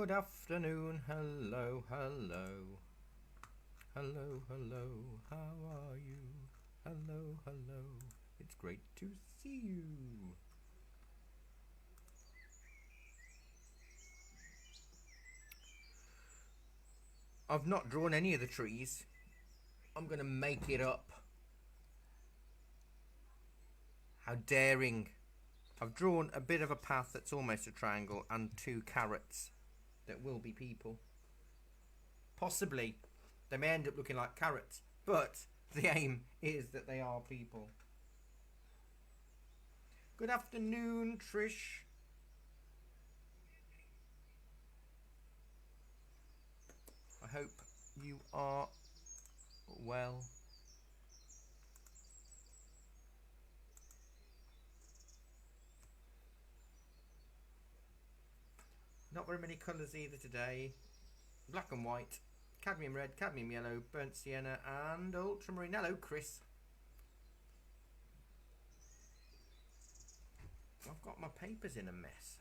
Good afternoon, hello, hello. Hello, hello, how are you? Hello, hello, it's great to see you. I've not drawn any of the trees. I'm going to make it up. How daring. I've drawn a bit of a path that's almost a triangle and 2 carrots that will be people. Possibly they may end up looking like carrots, but the aim is that they are people. Good afternoon, Trish. I hope you are well. Not very many colours either today. Black and white, cadmium red, cadmium yellow, burnt sienna and ultramarine. Hello, Chris. I've got my papers in a mess.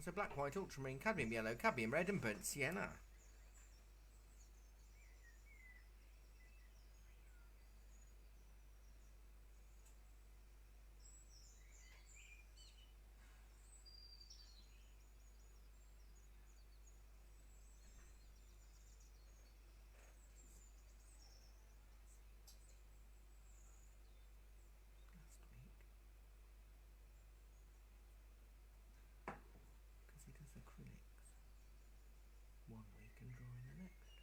So black, white, ultramarine, cadmium yellow, cadmium red and burnt sienna. Because he does acrylics 1 week and drawing the next.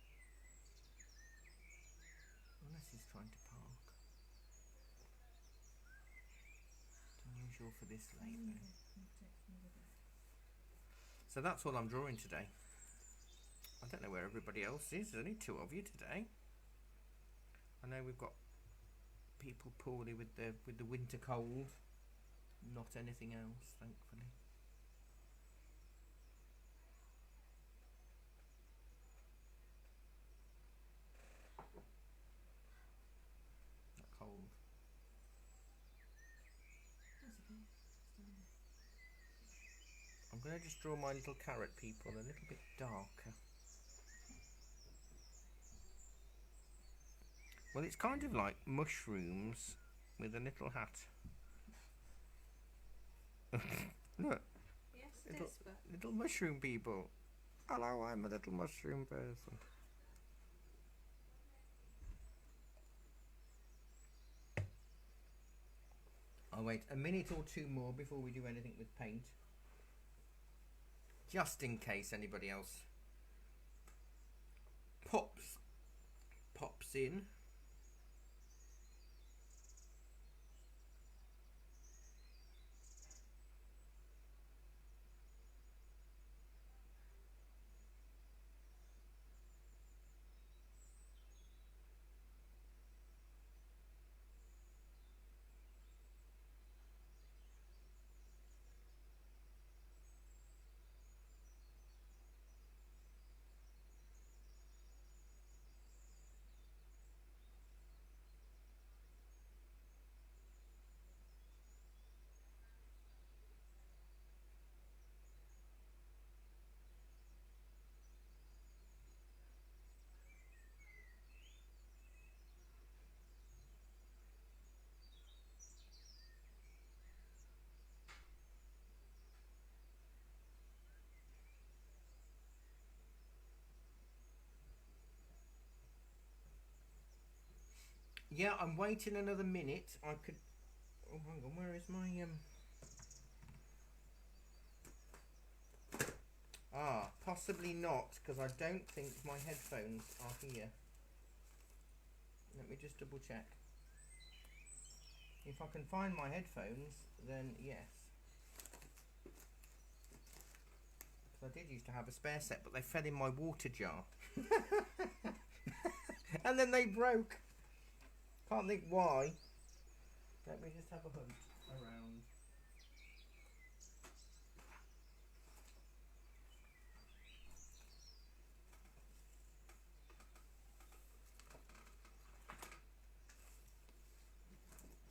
Unless he's trying to park. It's unusual for this late though. So that's all I'm drawing today. I don't know where everybody else is. There's only 2 of you today. I know we've got people poorly with the winter cold. Not anything else, thankfully. Not cold. I'm going to just draw my little carrot people a little bit darker. Well, it's kind of like mushrooms with a little hat. Look. Yes, little mushroom people. Hello, I'm a little mushroom person. I'll wait a minute or 2 more before we do anything with paint. Just in case anybody else pops in. Yeah, I'm waiting another minute. I could... Oh, hang on, where is my... possibly not, because I don't think my headphones are here. Let me just double check. If I can find my headphones, then yes. Because I did used to have a spare set, but they fell in my water jar. And then they broke. Can't think why. Let me just have a hunt around.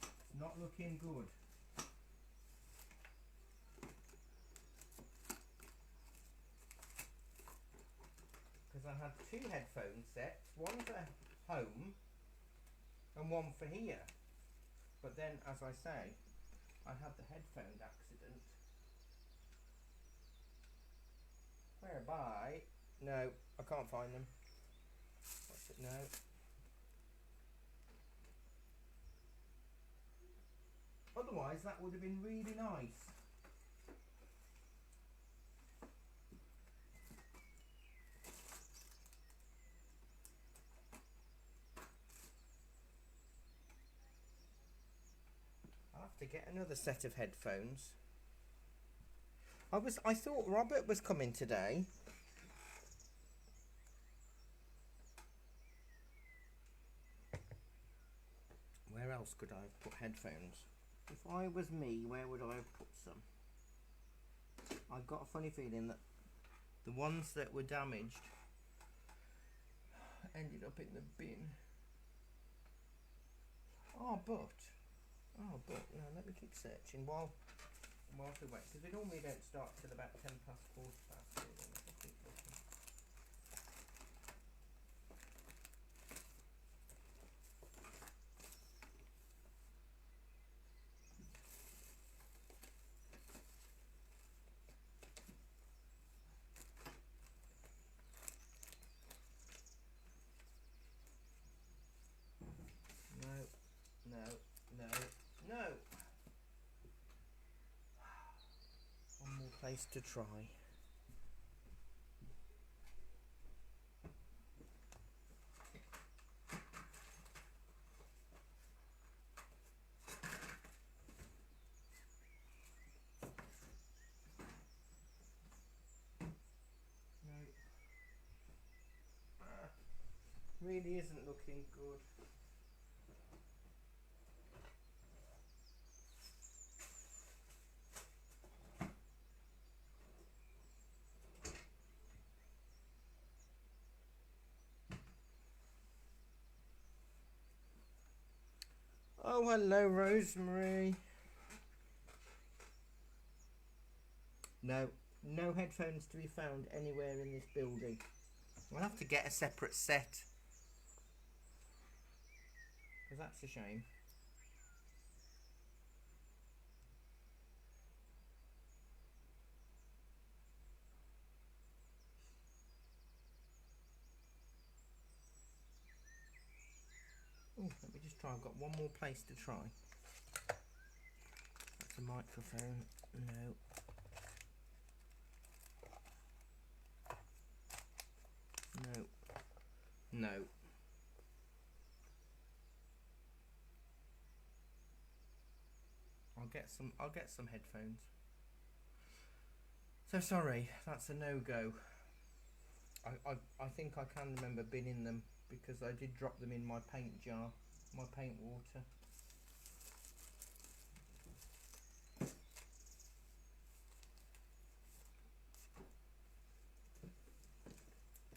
It's not looking good. Because I had two headphone sets, one for home and one for here. But then, as I say, I had the headphone accident. Whereby, no, I can't find them. What's it? No. Otherwise, that would have been really nice. I'll have to get another set of headphones. I thought Robert was coming today. Where else could I have put headphones? If I was me, where would I have put some? I've got a funny feeling that the ones that were damaged ended up in the bin. Oh, but no, let me keep searching while we wait, because we normally don't start till about 10 past, 40 past. Keep looking. No. One more place to try. Really isn't looking good. Oh, hello, Rosemary. No headphones to be found anywhere in this building. I'll have to get a separate set, because that's a shame. Oh, let me just try. I've got one more place to try. That's a microphone. No. No. I'll get some headphones. So sorry, that's a no-go. I think I can remember binning them because I did drop them in my paint jar, my paint water.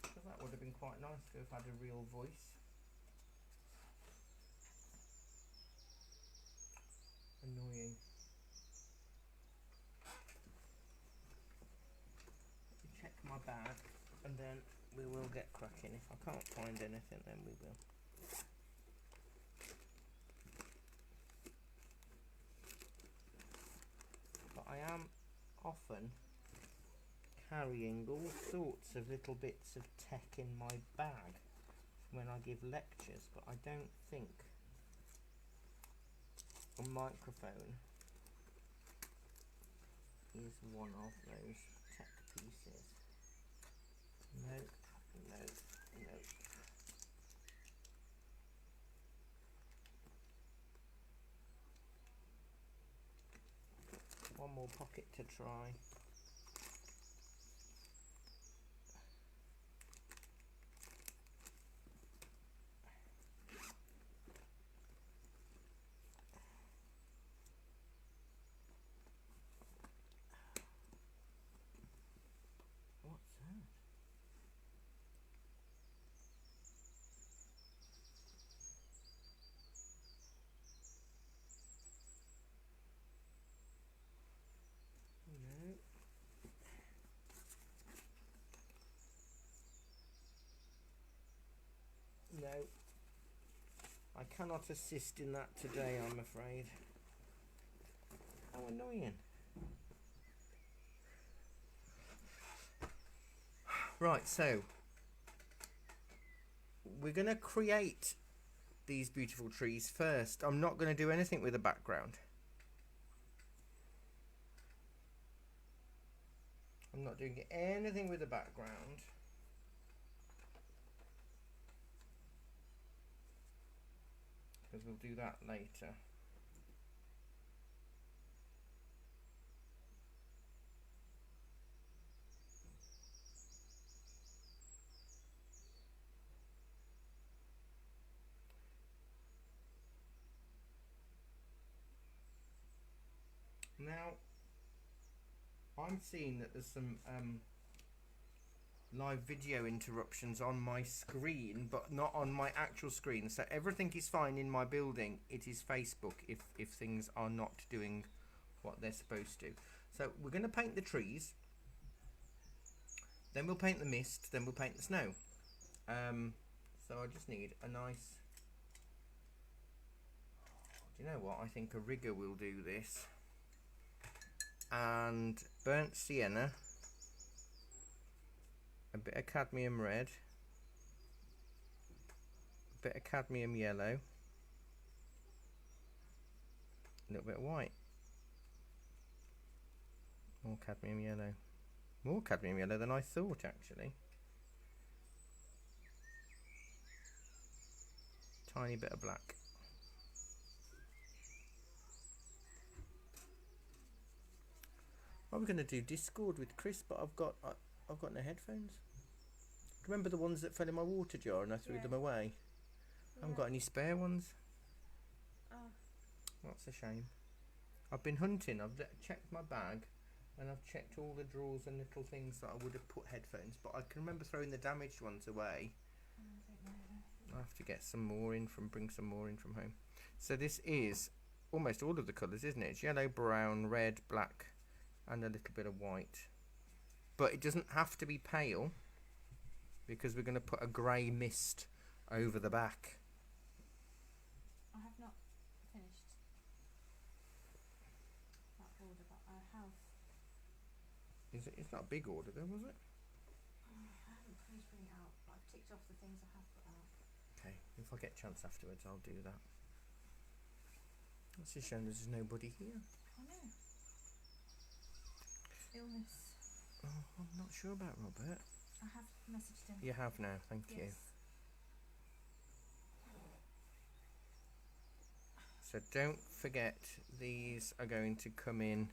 So that would have been quite nice to have had a real voice. Annoying. Check my bag and then we will get cracking. If I can't find anything, then we will. But I am often carrying all sorts of little bits of tech in my bag when I give lectures, but I don't think a microphone is one of those tech pieces. No. One more pocket to try. cannot assist in that today, I'm afraid. How annoying. Right, so we're going to create these beautiful trees first. I'm not going to do anything with the background. I'm not doing anything with the background. Because we'll do that later. Now, I'm seeing that there's some live video interruptions on my screen, but not on my actual screen. So everything is fine in my building. It is Facebook if things are not doing what they're supposed to. So we're going to paint the trees, then we'll paint the mist, then we'll paint the snow. So I just need a nice, do you know what, I think a rigger will do this. And burnt sienna, a bit of cadmium red, a bit of cadmium yellow, a little bit of white, more cadmium yellow than I thought actually. Tiny bit of black. I was going to do Discord with Chris, but I've got no headphones. Remember the ones that fell in my water jar and I threw them away? I haven't got any spare ones. Oh. That's a shame. I've been hunting. I've checked my bag and I've checked all the drawers and little things that I would have put headphones, but I can remember throwing the damaged ones away. I have to get some more in bring some more in from home. So this is almost all of the colours, isn't it? It's yellow, brown, red, black, and a little bit of white. But it doesn't have to be pale because we're going to put a grey mist over the back. I have not finished that order, but I have. It's not a big order though, was it? I haven't finished putting it out, but I've ticked off the things I have put out. Okay, if I get a chance afterwards I'll do that. It's a shame there's nobody here. I know. Illness. Oh, I'm not sure about Robert. I have messaged him. You have now, thank you. So don't forget these are going to come in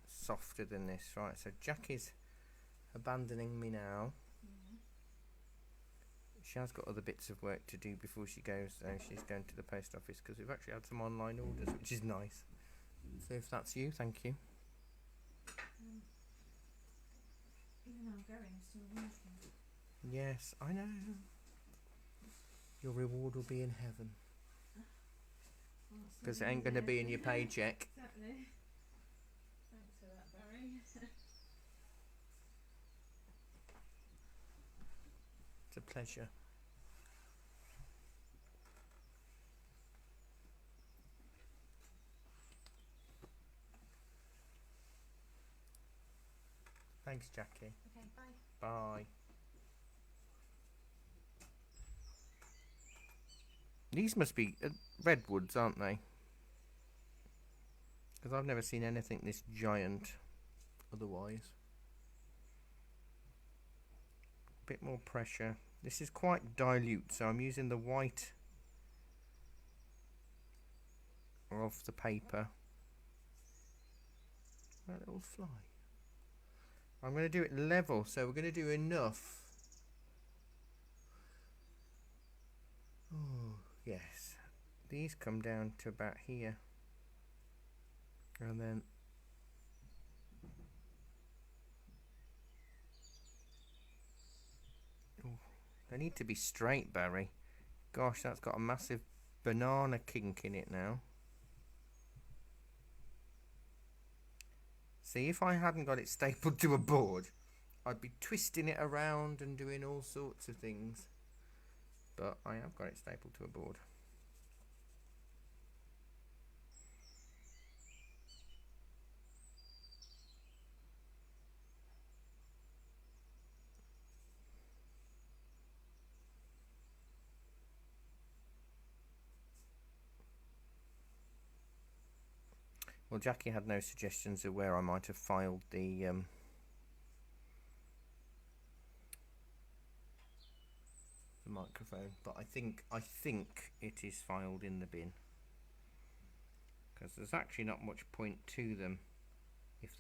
softer than this, right? So Jack is abandoning me now. She has got other bits of work to do before she goes, though. She's going to the post office because we've actually had some online orders, which is nice. So if that's you, thank you. Even though I'm going, I'm still working. Yes, I know. Your reward will be in heaven. Because it ain't going to be in your paycheck. Exactly. Thanks for that, Barry. It's a pleasure. Thanks, Jackie. Okay, bye. Bye. These must be redwoods, aren't they? Because I've never seen anything this giant otherwise. A bit more pressure. This is quite dilute, so I'm using the white of the paper. That little fly. I'm going to do it level, so we're going to do enough. Oh, yes. These come down to about here. And then they need to be straight, Barry. Gosh, that's got a massive banana kink in it now. See, if I hadn't got it stapled to a board, I'd be twisting it around and doing all sorts of things, but I have got it stapled to a board. Well, Jackie had no suggestions of where I might have filed the microphone, but I think it is filed in the bin, because there's actually not much point to them if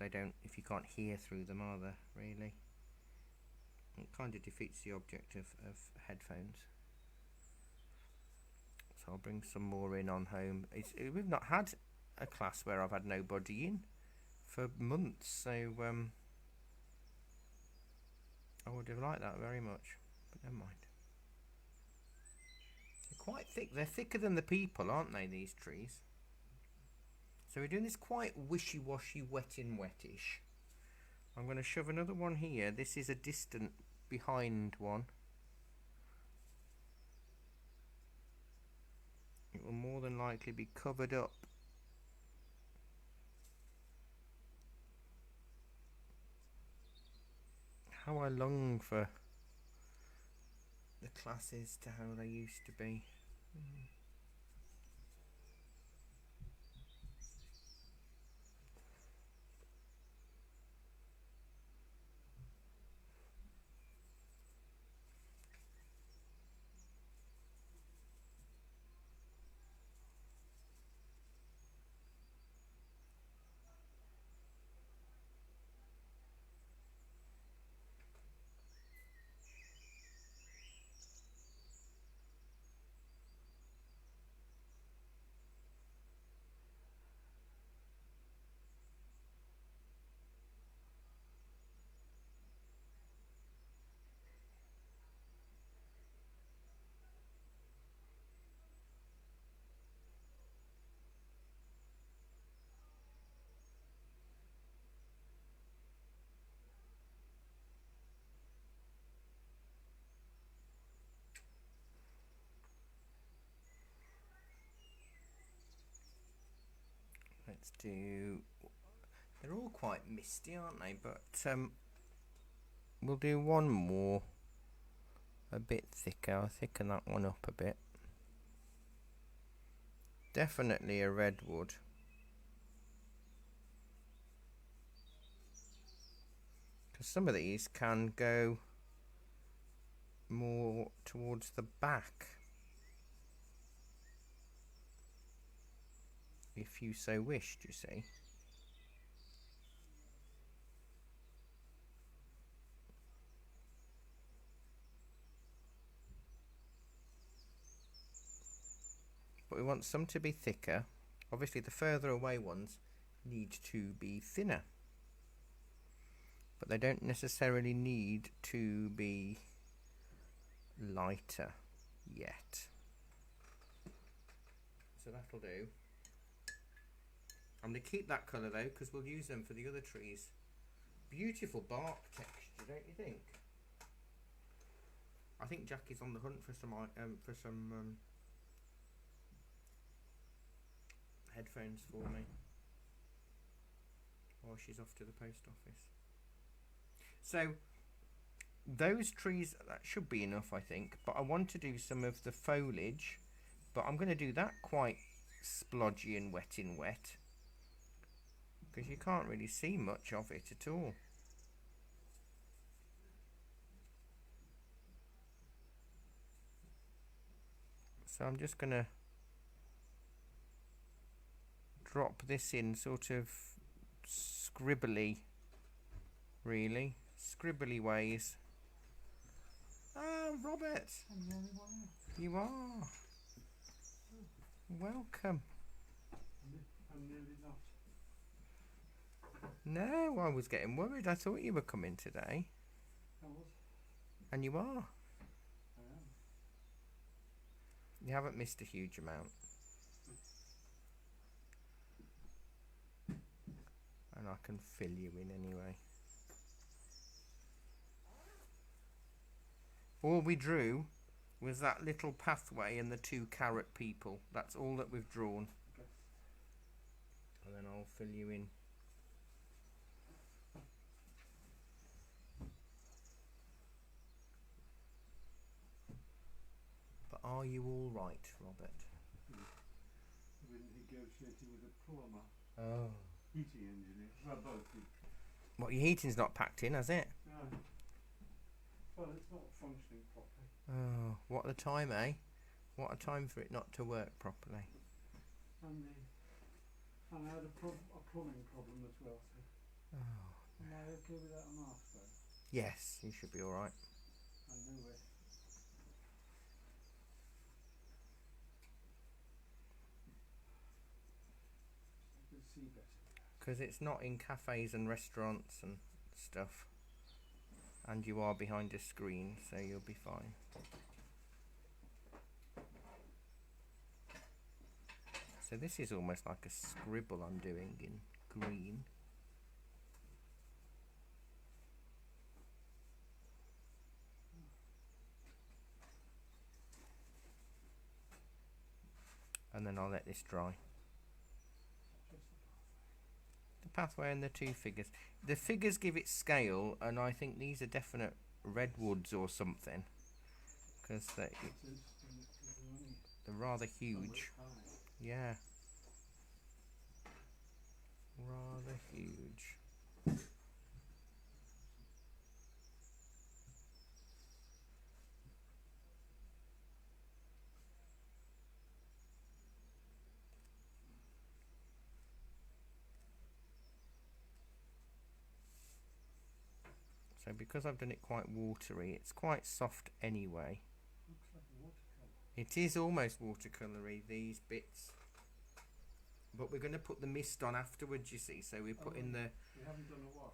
you can't hear through them, are there, really? It kind of defeats the object of headphones. So I'll bring some more in on home. We've not had a class where I've had nobody in for months, so I would have liked that very much, but never mind. They're quite thick. They're thicker than the people, aren't they, these trees? So we're doing this quite wishy-washy, wet-in-wettish. I'm going to shove another one here. This is a distant behind one. It will more than likely be covered up. How I long for the classes to how they used to be. Let's do... They're all quite misty, aren't they? But we'll do one more. A bit thicker. I'll thicken that one up a bit. Definitely a redwood. Because some of these can go more towards the back, if you so wished, you see. But we want some to be thicker. Obviously the further away ones need to be thinner, but they don't necessarily need to be lighter yet. So that'll do. I'm going to keep that colour though, because we'll use them for the other trees. Beautiful bark texture, don't you think? I think Jackie's on the hunt for some headphones for me while she's off to the post office. So those trees, that should be enough, I think, but I want to do some of the foliage, but I'm going to do that quite splodgy and wet in wet, because you can't really see much of it at all. So I'm just going to drop this in sort of scribbly, really, scribbly ways. Ah, Robert, I'm the only one. you are. Welcome. I'm nearly not. No, I was getting worried. I thought you were coming today. I was. And you are. I am. You haven't missed a huge amount. And I can fill you in anyway. All we drew was that little pathway and the 2 carrot people. That's all that we've drawn. Okay. And then I'll fill you in. But are you all right, Robert? I've been negotiating with a plumber, Oh. heating engineer. Well, both. What, your heating's not packed in, has it? No. Well, it's not functioning properly. Oh, what a time, eh? What a time for it not to work properly. And I had a plumbing problem as well. So Oh. am I okay with that mask though? Yes, you should be alright. I knew it. I could see better. Because it's not in cafes and restaurants and stuff. And you are behind a screen, so you'll be fine. So this is almost like a scribble I'm doing in green. And then I'll let this dry. Just The pathway and the 2 figures. The figures give it scale, and I think these are definite redwoods or something. Because it's interesting because they're only they're rather a huge. width high. Yeah. Rather huge. So because I've done it quite watery, it's quite soft anyway. Looks like a watercolour. It is almost watercolory, these bits. But we're going to put the mist on afterwards, you see. So we put in the... We haven't done a wash.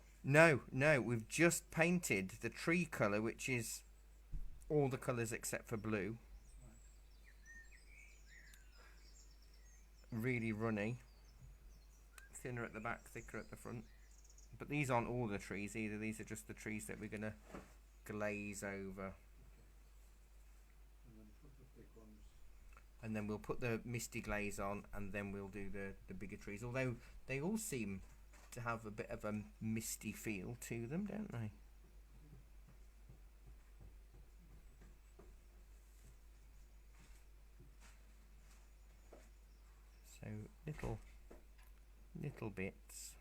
No, we've just painted the tree colour, which is all the colours except for blue. Right. Really runny. Thinner at the back, thicker at the front. But these aren't all the trees either. These are just the trees that we're going to glaze over. And then put the big ones. And then we'll put the misty glaze on, and then we'll do the bigger trees. Although they all seem to have a bit of a misty feel to them, don't they? So little bits.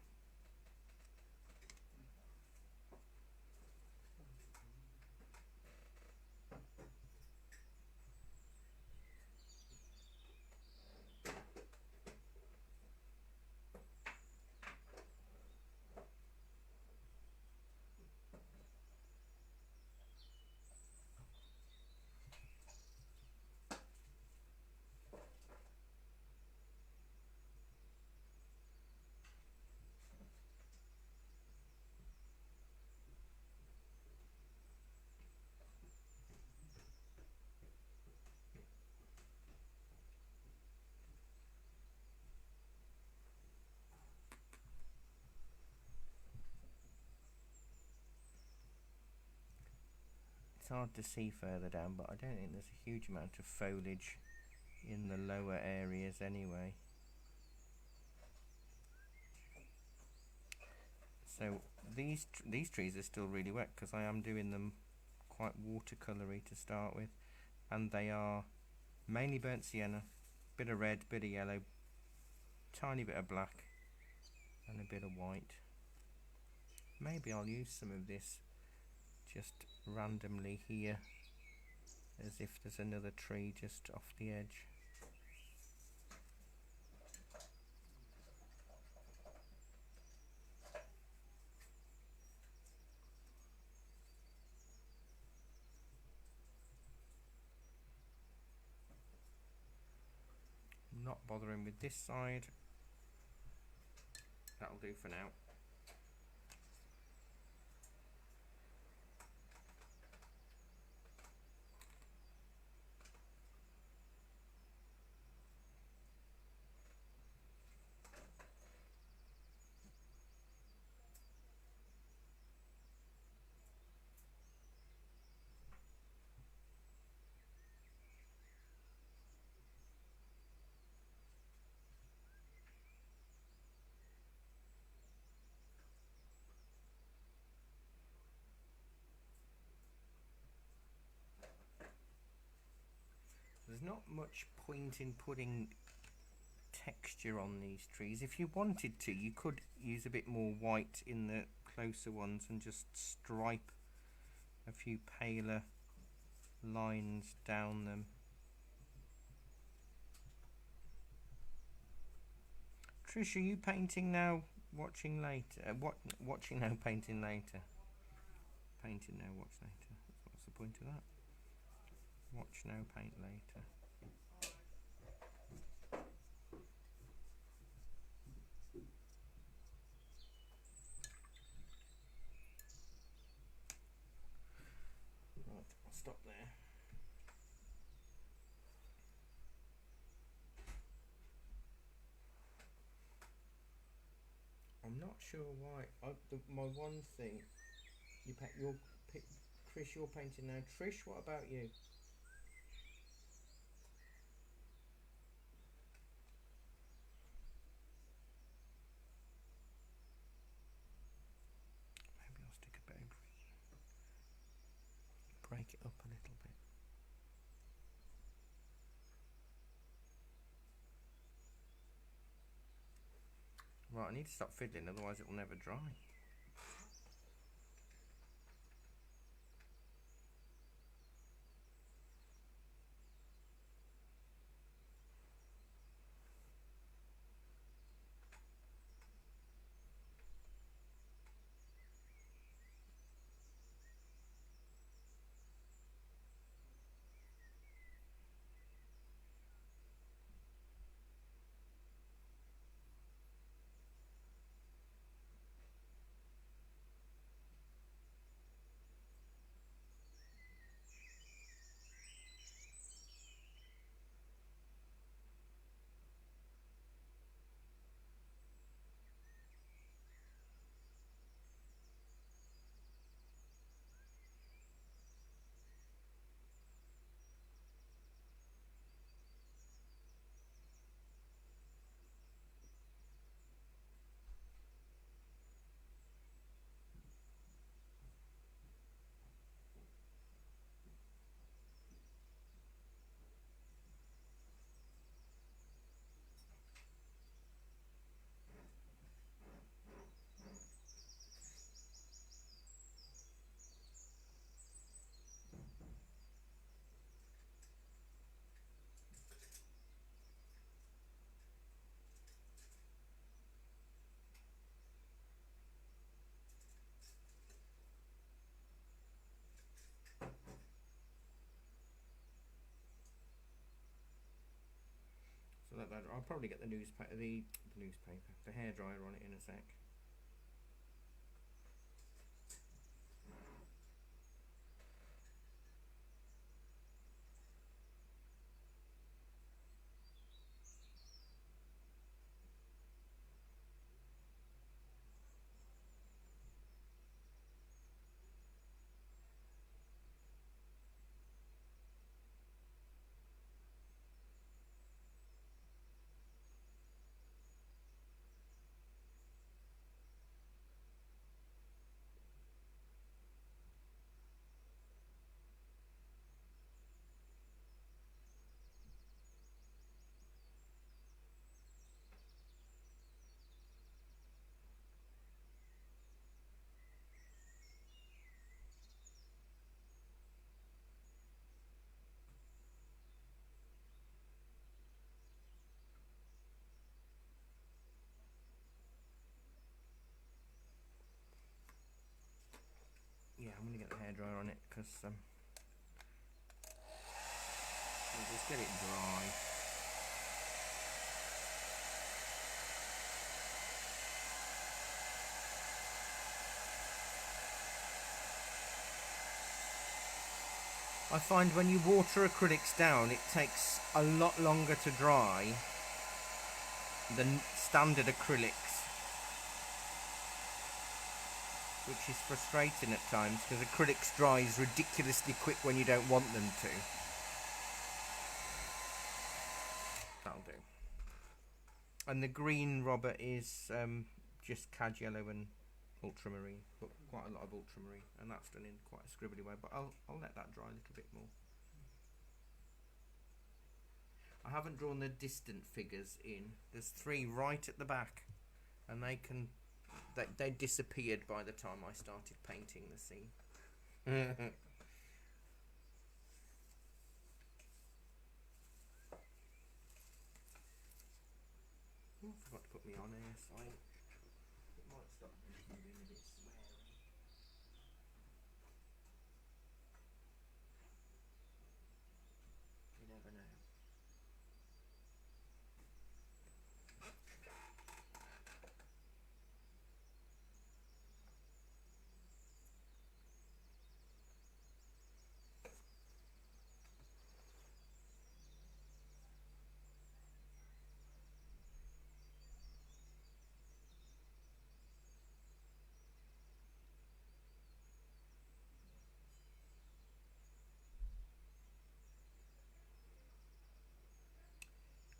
It's hard to see further down, but I don't think there's a huge amount of foliage in the lower areas anyway. So these trees are still really wet because I am doing them quite watercolory to start with, and they are mainly burnt sienna, bit of red, bit of yellow, tiny bit of black, and a bit of white. Maybe I'll use some of this just randomly here, as if there's another tree just off the edge. Not bothering with this side. That'll do for now. not much point in putting texture on these trees. If you wanted to, you could use a bit more white in the closer ones and just stripe a few paler lines down them. Trish, are you painting now, watching later? Watching now, painting later? Painting now, watch later. What's the point of that? Watch now, paint later. Right, I'll stop there. I'm not sure why. My one thing, Chris, you're painting now. Trish, what about you? Maybe I'll stick a bit of green. Break it up a little bit. Right, I need to stop fiddling, otherwise it will never dry. So I'll probably get the newspaper, the hairdryer on it in a sec. Yeah, I'm gonna get the hairdryer on it because we'll just get it dry. I find when you water acrylics down, it takes a lot longer to dry than standard acrylics, which is frustrating at times because acrylics dries ridiculously quick when you don't want them to. That'll do. And the green, Robert, is just cad yellow and ultramarine, but quite a lot of ultramarine, and that's done in quite a scribbly way, but I'll let that dry a little bit more. I haven't drawn the distant figures in. There's 3 right at the back, and they disappeared by the time I started painting the scene. Oh, I forgot to put me on air, so it might stop me from being a bit sweary. You never know.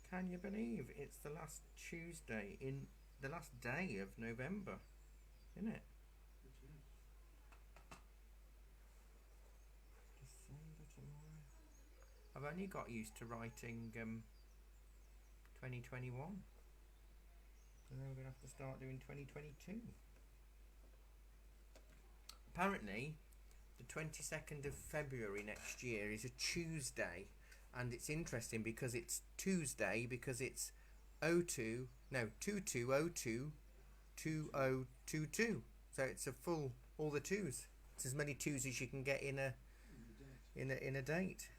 Can you believe it's the last Tuesday in the last day of November, isn't it? It is. December tomorrow. I've only got used to writing 2021, and then we're gonna have to start doing 2022. Apparently, the 22nd of February next year is a Tuesday, and it's interesting because it's Tuesday because it's 22022022. So it's a full all the twos. It's as many twos as you can get in a date.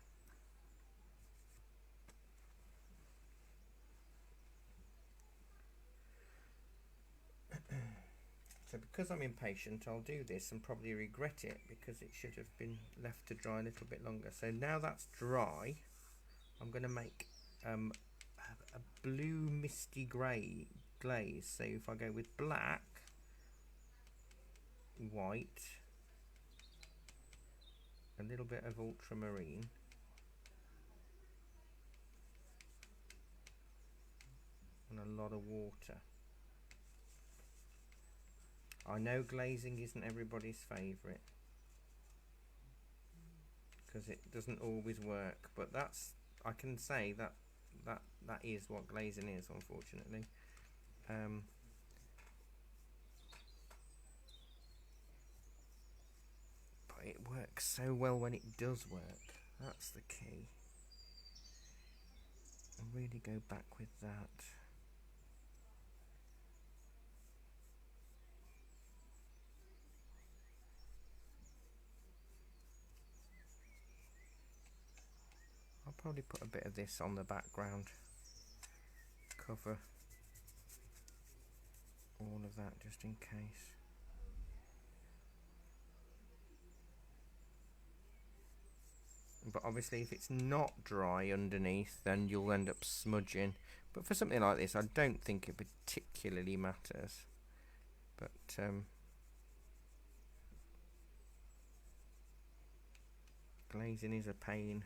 So because I'm impatient, I'll do this and probably regret it because it should have been left to dry a little bit longer. So now that's dry, I'm going to make a blue misty grey glaze. So if I go with black, white, a little bit of ultramarine, and a lot of water. I know glazing isn't everybody's favourite because it doesn't always work, but I can say that is what glazing is, unfortunately. But it works so well when it does work. That's the key. And really go back with that. I'll probably put a bit of this on the background, cover all of that just in case. But obviously if it's not dry underneath, then you'll end up smudging. But for something like this, I don't think it particularly matters. But glazing is a pain.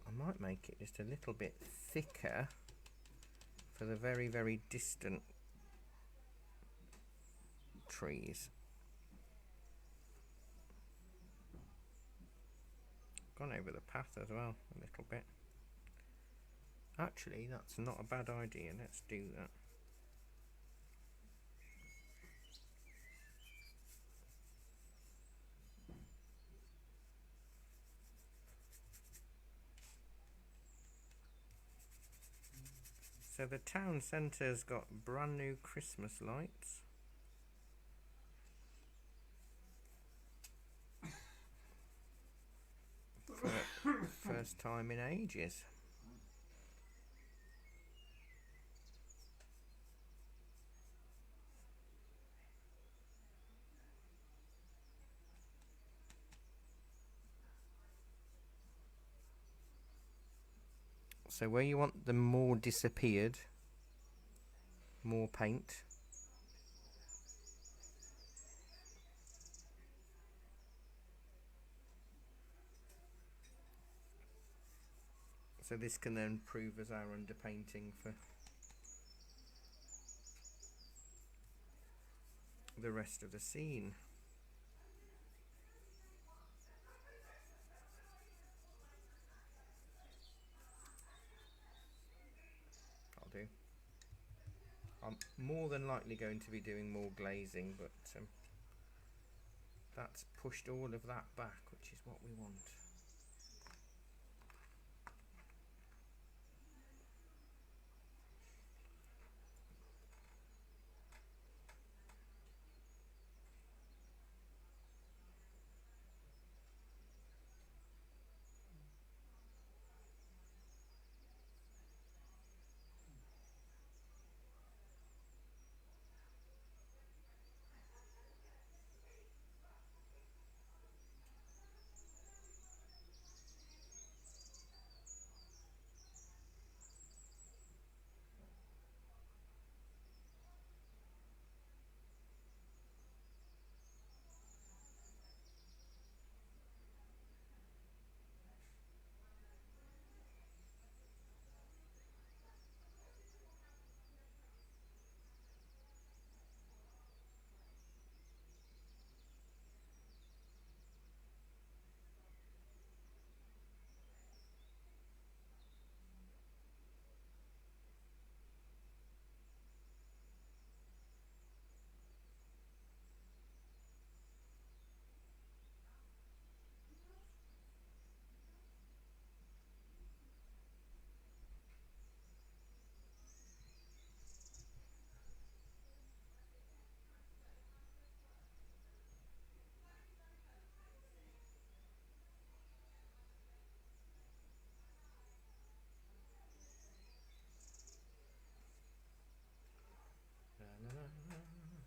I might make it just a little bit thicker for the very, very distant trees. Gone over the path as well a little bit. Actually, that's not a bad idea. Let's do that. So the town centre's got brand new Christmas lights. First time in ages. So where you want them more disappeared, more paint. So this can then prove as our underpainting for. the rest of the scene. I'll do. I'm more than likely going to be doing more glazing, but that's pushed all of that back, which is what we want.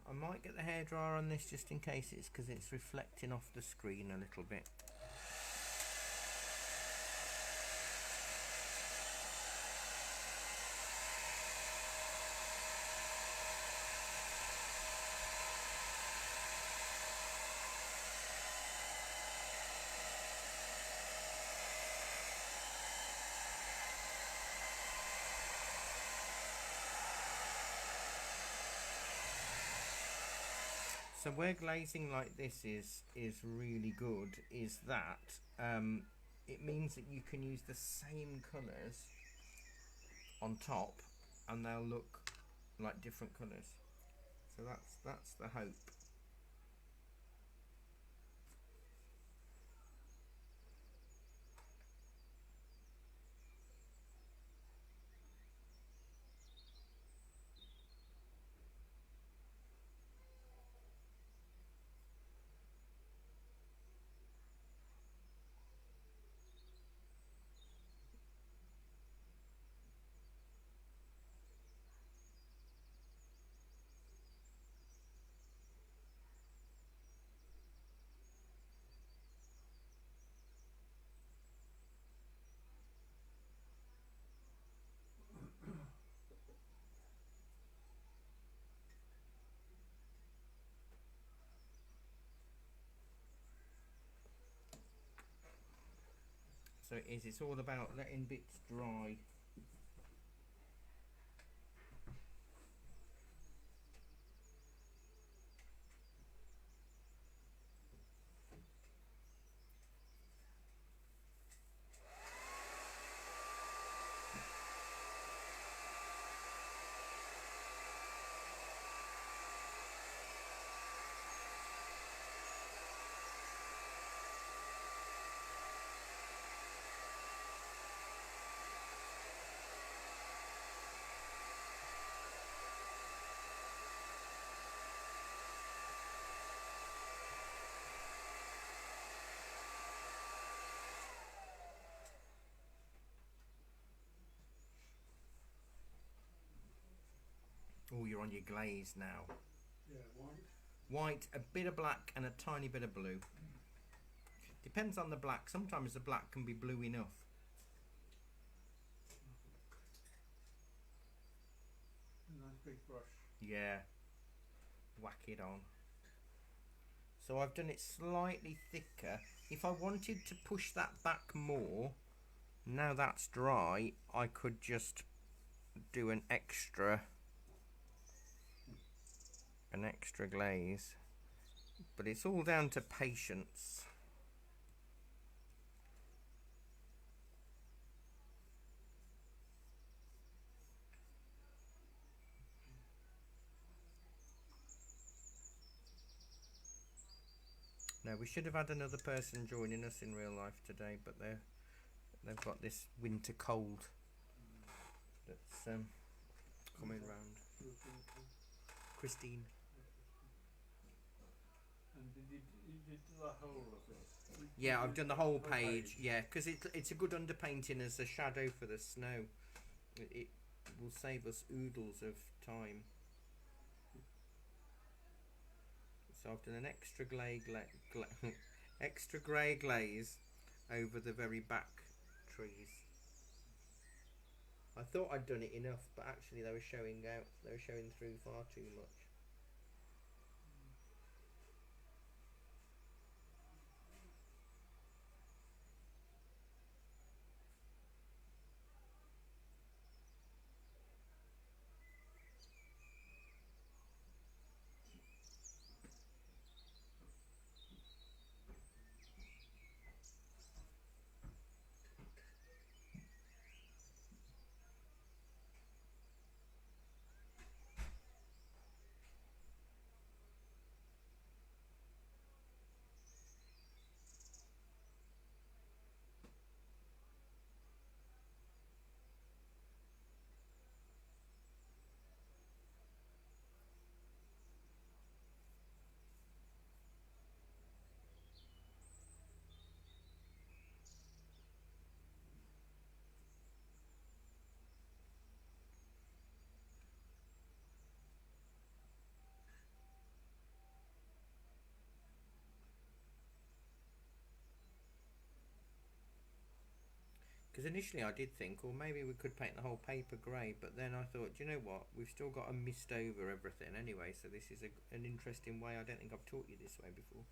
I might get the hairdryer on this just in case it's because it's reflecting off the screen a little bit. So where glazing like this is really good is that it means that you can use the same colours on top and they'll look like different colours. So that's the hope. So it is, it's all about letting bits dry. Oh, you're on your glaze now. Yeah, white. White, a bit of black and a tiny bit of blue. Depends on the black. Sometimes the black can be blue enough. A nice big brush. Yeah. Whack it on. So I've done it slightly thicker. If I wanted to push that back more, now that's dry, I could just do an extra an extra glaze, but it's all down to patience. Now we should have had another person joining us in real life today, but they've got this winter cold that's coming round. Christine. And you did the whole of it? Yeah, I've done the whole page. Yeah, because it's a good underpainting as a shadow for the snow. It will save us oodles of time. So I've done an extra extra grey glaze over the very back trees. I thought I'd done it enough, but actually they were showing out. They were showing through far too much. Because initially I did think, well, maybe we could paint the whole paper grey, but then I thought, do you know what? We've still got to mist over everything anyway, so this is an interesting way. I don't think I've taught you this way before.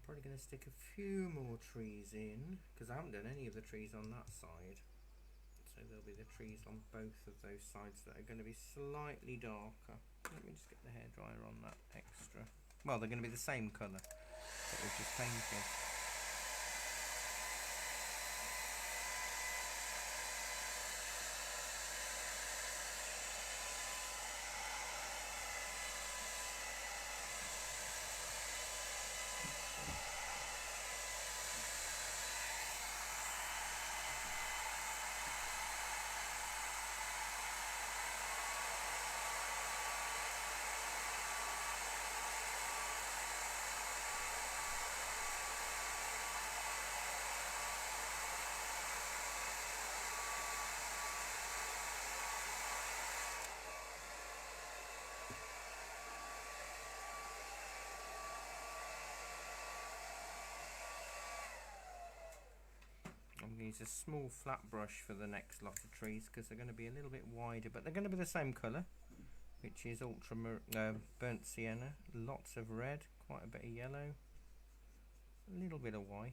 I'm probably going to stick a few more trees in, because I haven't done any of the trees on that side. So there'll be the trees on both of those sides that are going to be slightly darker. Let me just get the hairdryer on that extra. Well, they're going to be the same colour that we've just painted. I'm going to use a small flat brush for the next lot of trees because they're going to be a little bit wider, but they're going to be the same colour, which is burnt sienna, lots of red, quite a bit of yellow, a little bit of white.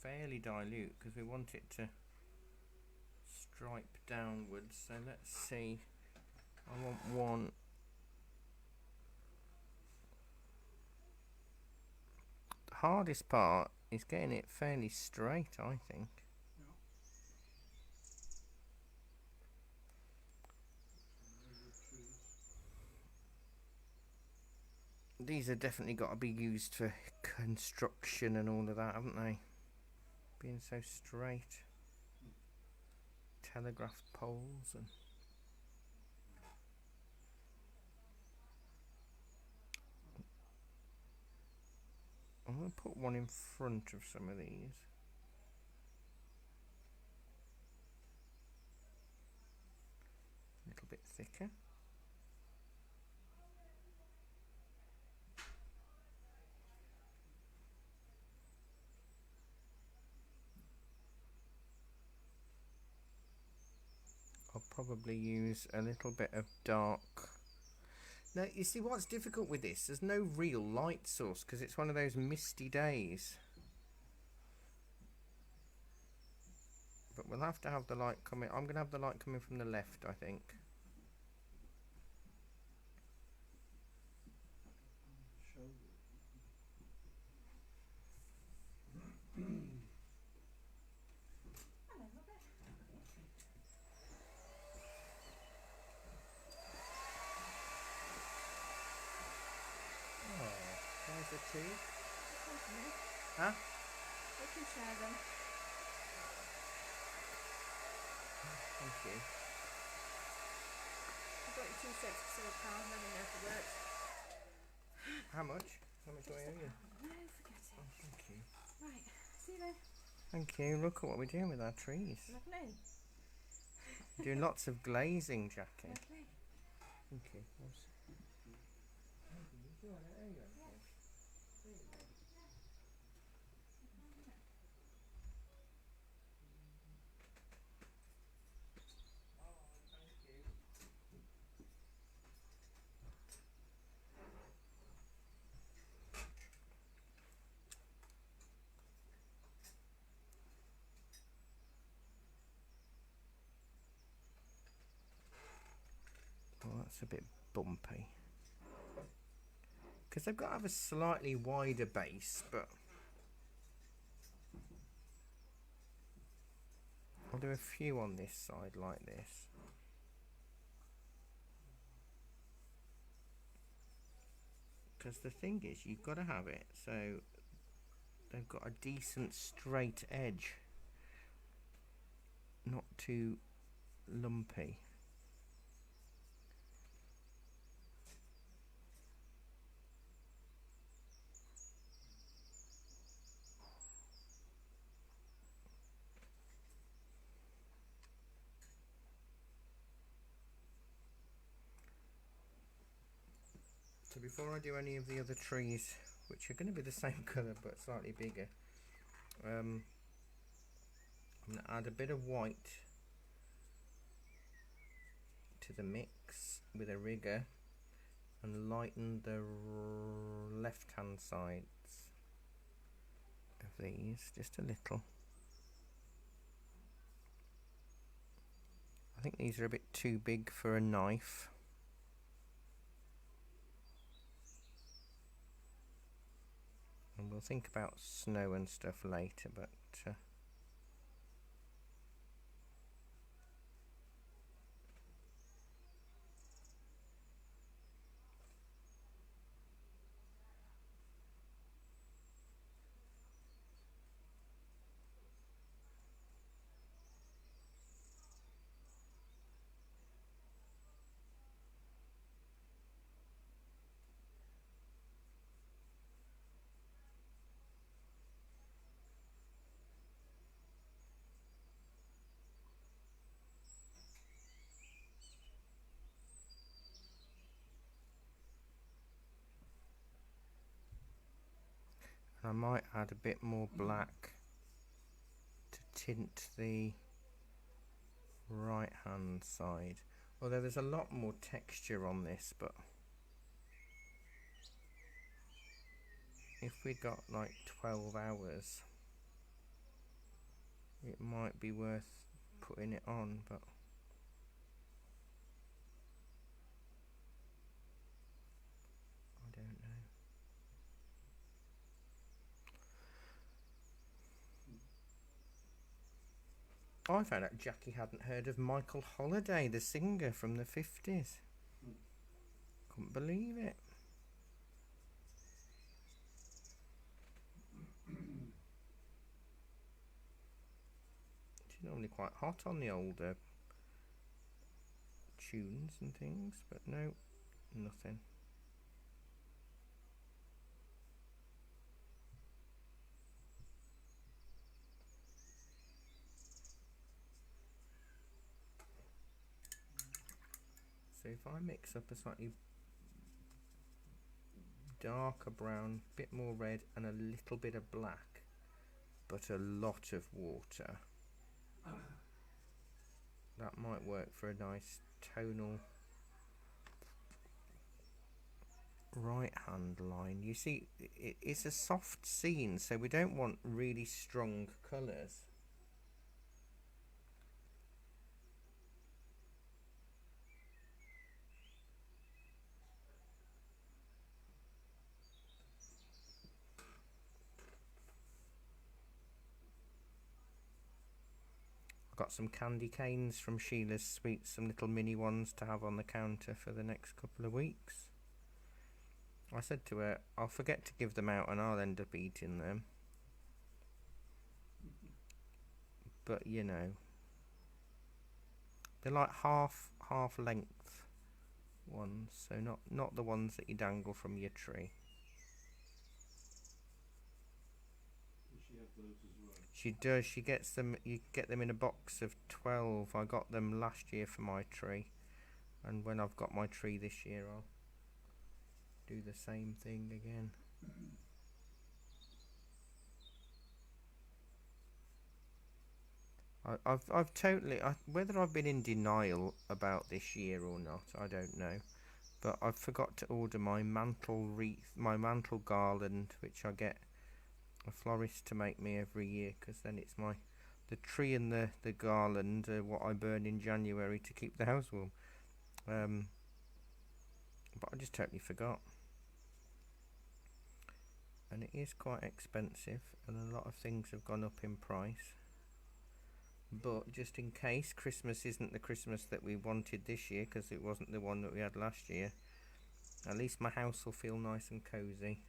fairly dilute because we want it to stripe downwards. So let's see. I want one. The hardest part is getting it fairly straight, I think. Yeah. These are definitely got to be used for construction and all of that, haven't they? Being so straight. Telegraph poles and... I'm going to put one in front of some of these. A little bit thicker. I'll probably use a little bit of dark. Now, you see what's difficult with this? There's no real light source because it's one of those misty days. But we'll have to have the light coming. I'm going to have the light coming from the left, I think. Hello, Robert. Oh, there's the tea. Okay. Huh? We can share them. Thank you. I've got you 2 sets of £4, let me know if it works. How much? How much do I owe you? No, forget it. Oh, thank you. Right, see you then. Thank you. Look at what we're doing with our trees. Lovely. Doing lots of glazing, Jackie. Lovely. Thank you. Oh, that's a bit bumpy. Because they've got to have a slightly wider base, but I'll do a few on this side like this. Because the thing is, you've got to have it so they've got a decent straight edge, not too lumpy. So before I do any of the other trees, which are going to be the same colour but slightly bigger, I'm going to add a bit of white to the mix with a rigger and lighten the left hand sides of these just a little. I think these are a bit too big for a knife. And we'll think about snow and stuff later, but I might add a bit more black to tint the right hand side, although there's a lot more texture on this. But if we got like 12 hours, it might be worth putting it on, but I don't know. I found out Jackie hadn't heard of Michael Holiday, the singer from the 50s. Couldn't believe it. She's normally quite hot on the older tunes and things, but no, nothing. So if I mix up a slightly darker brown, bit more red and a little bit of black, but a lot of water, that might work for a nice tonal right hand line. You see, it's a soft scene, so we don't want really strong colours. Got some candy canes from Sheila's Sweets, some little mini ones to have on the counter for the next couple of weeks. I said to her, I'll forget to give them out and I'll end up eating them. But you know, they're like half length ones, so not the ones that you dangle from your tree. Does she have those as well? She does. She gets them. You get them in a box of 12. I got them last year for my tree, and when I've got my tree this year, I'll do the same thing again. I've totally. Whether I've been in denial about this year or not, I don't know. But I forgot to order my mantle wreath, my mantle garland, which I get a florist to make me every year, because then it's the tree and the garland are what I burn in January to keep the house warm. But I just totally forgot. And it is quite expensive, and a lot of things have gone up in price. But just in case Christmas isn't the Christmas that we wanted this year, because it wasn't the one that we had last year, at least my house will feel nice and cosy.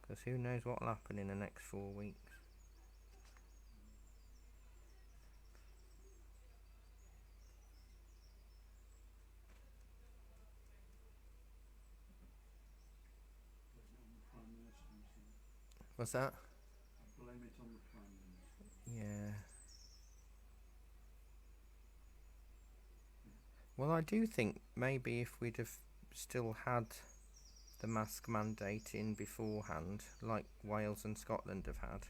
Because who knows what will happen in the next 4 weeks. What's that? I blame it on the Prime Minister. Yeah. Well, I do think maybe if we'd have still had the mask mandate in beforehand, like Wales and Scotland have had.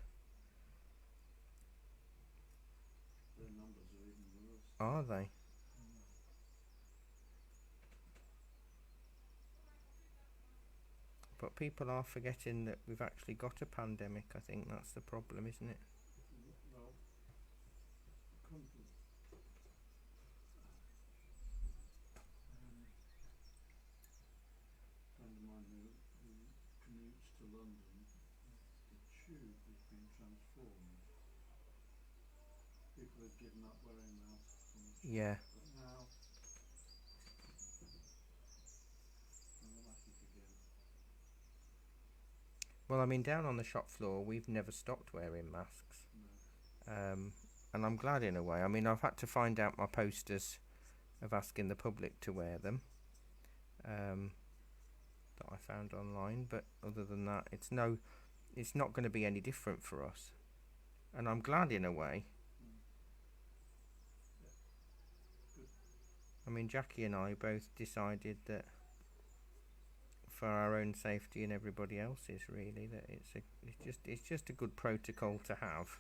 Their numbers are even worse. Are they? But people are forgetting that we've actually got a pandemic. I think that's the problem, isn't it? Well, country. A friend of mine who commutes to London, the tube has been transformed. People have given up wearing masks on the tube. Yeah. But now, they're at it again. Well, I mean, down on the shop floor, we've never stopped wearing masks. No. And I'm glad in a way. I mean, I've had to find out my posters of asking the public to wear them. That I found online, but other than that, it's not going to be any different for us. And I'm glad in a way. I mean, Jackie and I both decided that for our own safety and everybody else's, really, that it's just a good protocol to have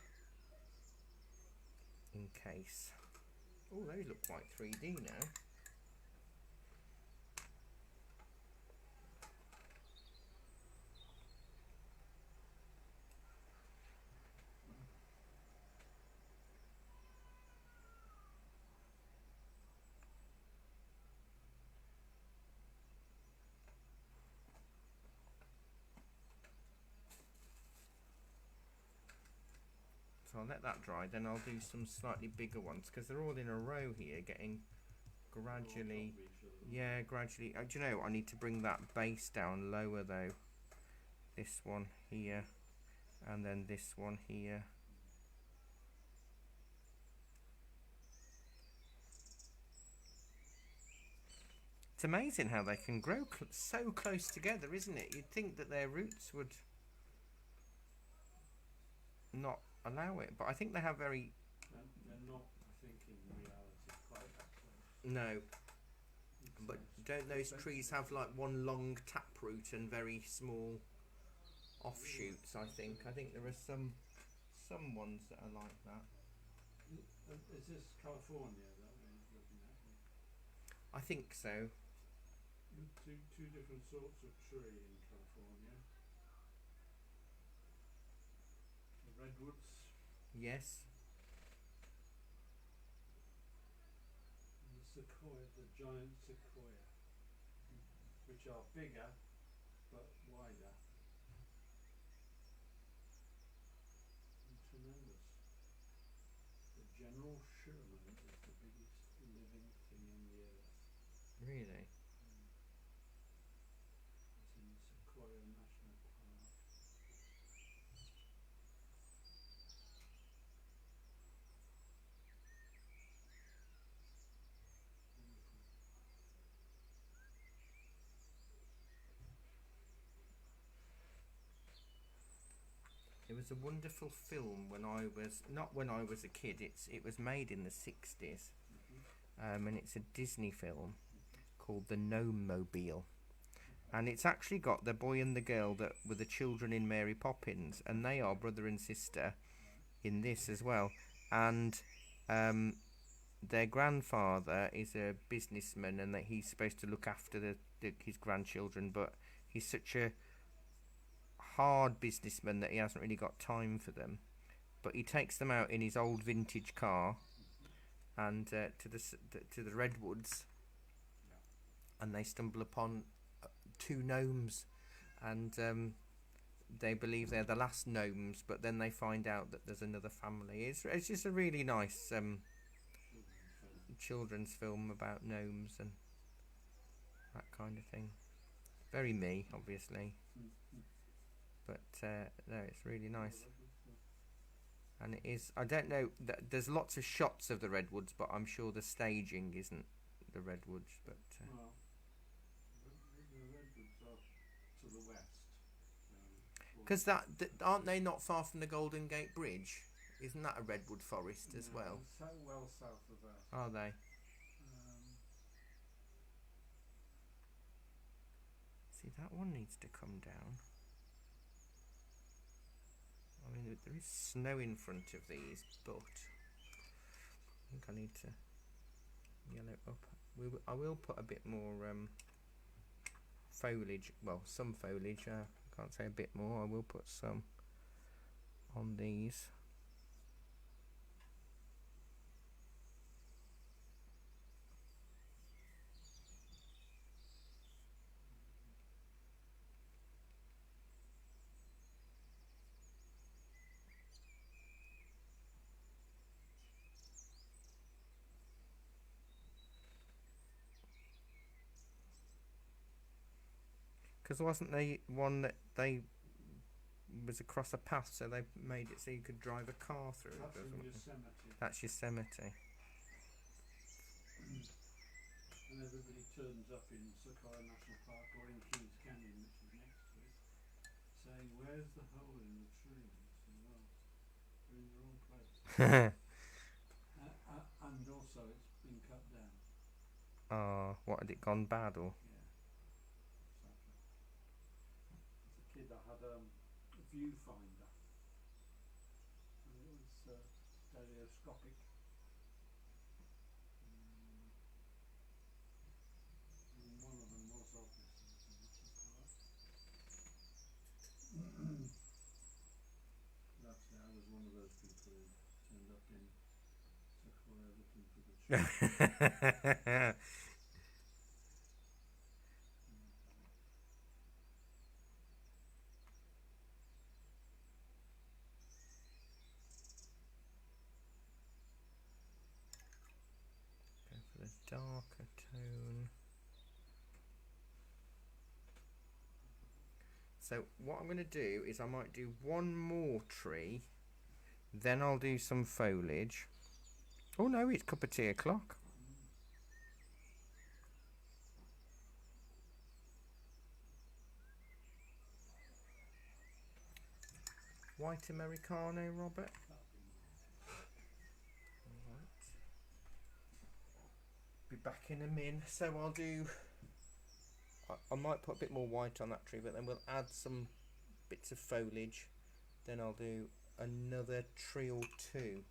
in case. Oh, those look quite 3D now. So I'll let that dry. Then I'll do some slightly bigger ones because they're all in a row here, getting gradually. Yeah, gradually. Do you know? I need to bring that base down lower though. This one here, and then this one here. It's amazing how they can grow so close together, isn't it? You'd think that their roots would not allow it, but I think they have very. They're not, I think, in reality quite that close. No, It's, but don't those trees have like one long taproot and very small offshoots? I think there are some ones that are like that. Is this California that we're looking at here? I think so. Two different sorts of tree in California. The redwoods Yes. and the sequoia, the giant sequoia, which are bigger but wider and tremendous. The General Sherman is the biggest living thing in the earth. Really. It's in Sequoia National Park. Wonderful. It was a wonderful film when I was a kid. It was made in the 60s, and it's a Disney film called The Gnome Mobile, and it's actually got the boy and the girl that were the children in Mary Poppins, and they are brother and sister in this as well, and their grandfather is a businessman, and that he's supposed to look after his grandchildren, but he's such a hard businessman that he hasn't really got time for them. But he takes them out in his old vintage car and to the redwoods, and they stumble upon two gnomes, and they believe they're the last gnomes, but then they find out that there's another family. It's just a really nice children's film about gnomes and that kind of thing. Very me, obviously, but no, it's really nice. And it is. I don't know. There's lots of shots of the redwoods, but I'm sure the staging isn't the redwoods. But Well, the redwoods are to the west. because aren't they not far from the Golden Gate Bridge? Isn't that a redwood forest as well? So well south of that. Are they? See, that one needs to come down. I mean, there is snow in front of these, but I think I need to yellow up. I will put a bit more foliage. Well, some foliage. I can't say a bit more. I will put some on these. Because wasn't they one that they was across a path, so they made it so you could drive a car through it. That's or in something. Yosemite. That's Yosemite. And everybody turns up in Sequoia National Park or in Keys Canyon, which is next to it, saying, "Where's the hole in the tree?" And I say, "Well, you're in the wrong place." And also, it's been cut down. Oh, what had it gone bad or? Yeah, sadly. As a kid, I had a viewfinder, and it was stereoscopic. And one of them was obviously Wintry Park. That's it. I was one of those people who turned up in Sequoia looking for the tree. darker tone. So what I'm going to do is I might do one more tree, then I'll do some foliage. Oh no, it's cup of tea o'clock. White Americano, Robert. Right. Be back in a min. So I'll do. I might put a bit more white on that tree, but then we'll add some bits of foliage. Then I'll do another tree or two.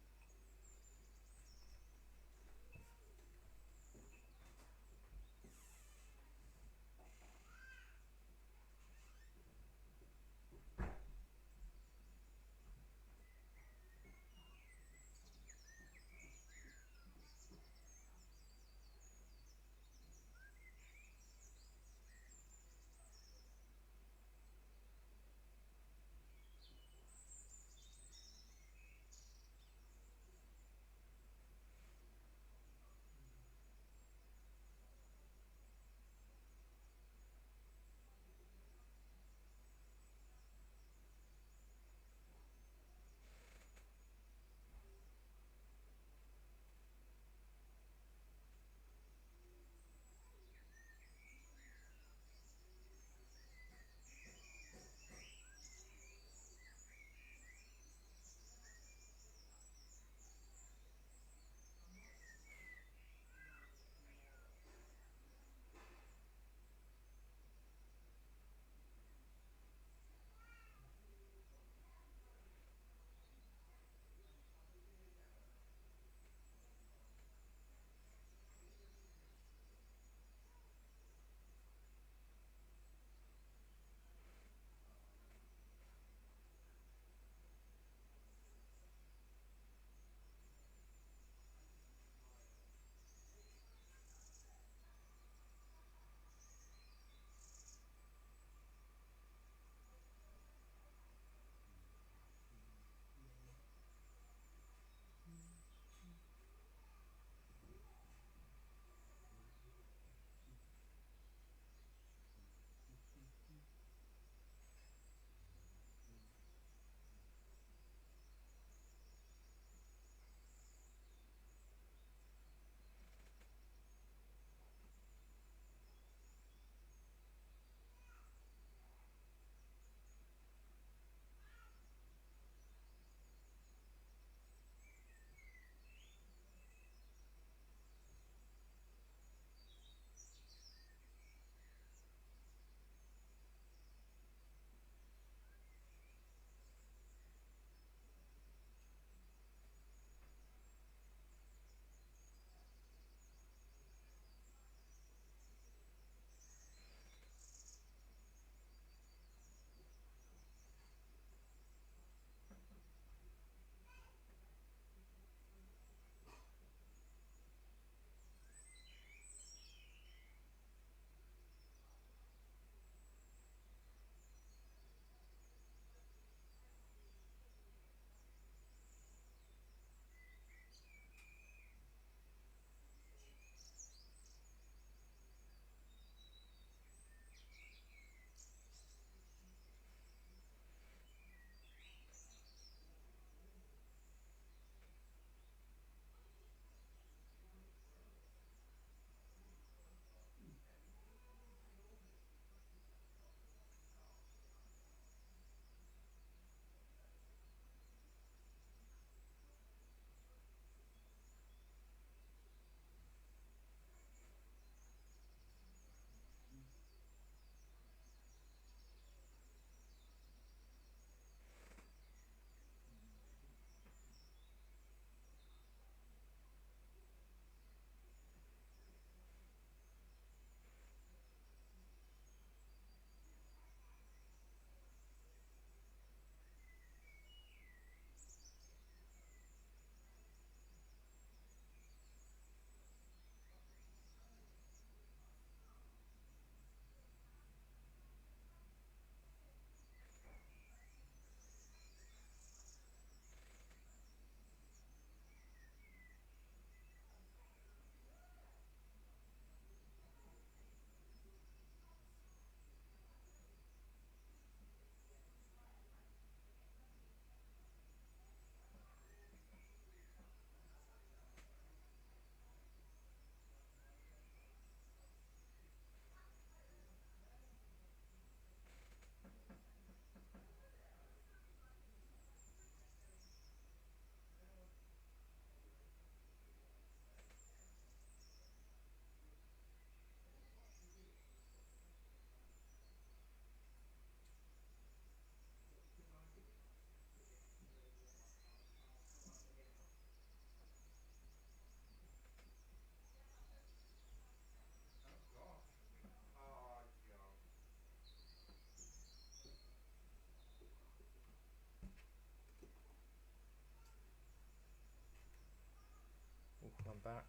back.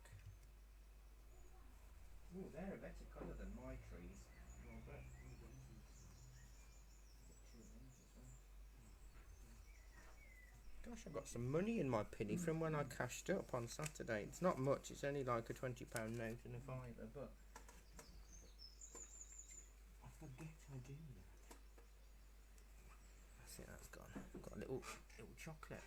Oh, they're a better colour than my trees. Robert. Gosh, I got some money in my pinny from when I cashed up on Saturday. It's not much, it's only like a £20 note and a fiver, but I forget I do that. That's it, that's gone. I've got a little chocolate.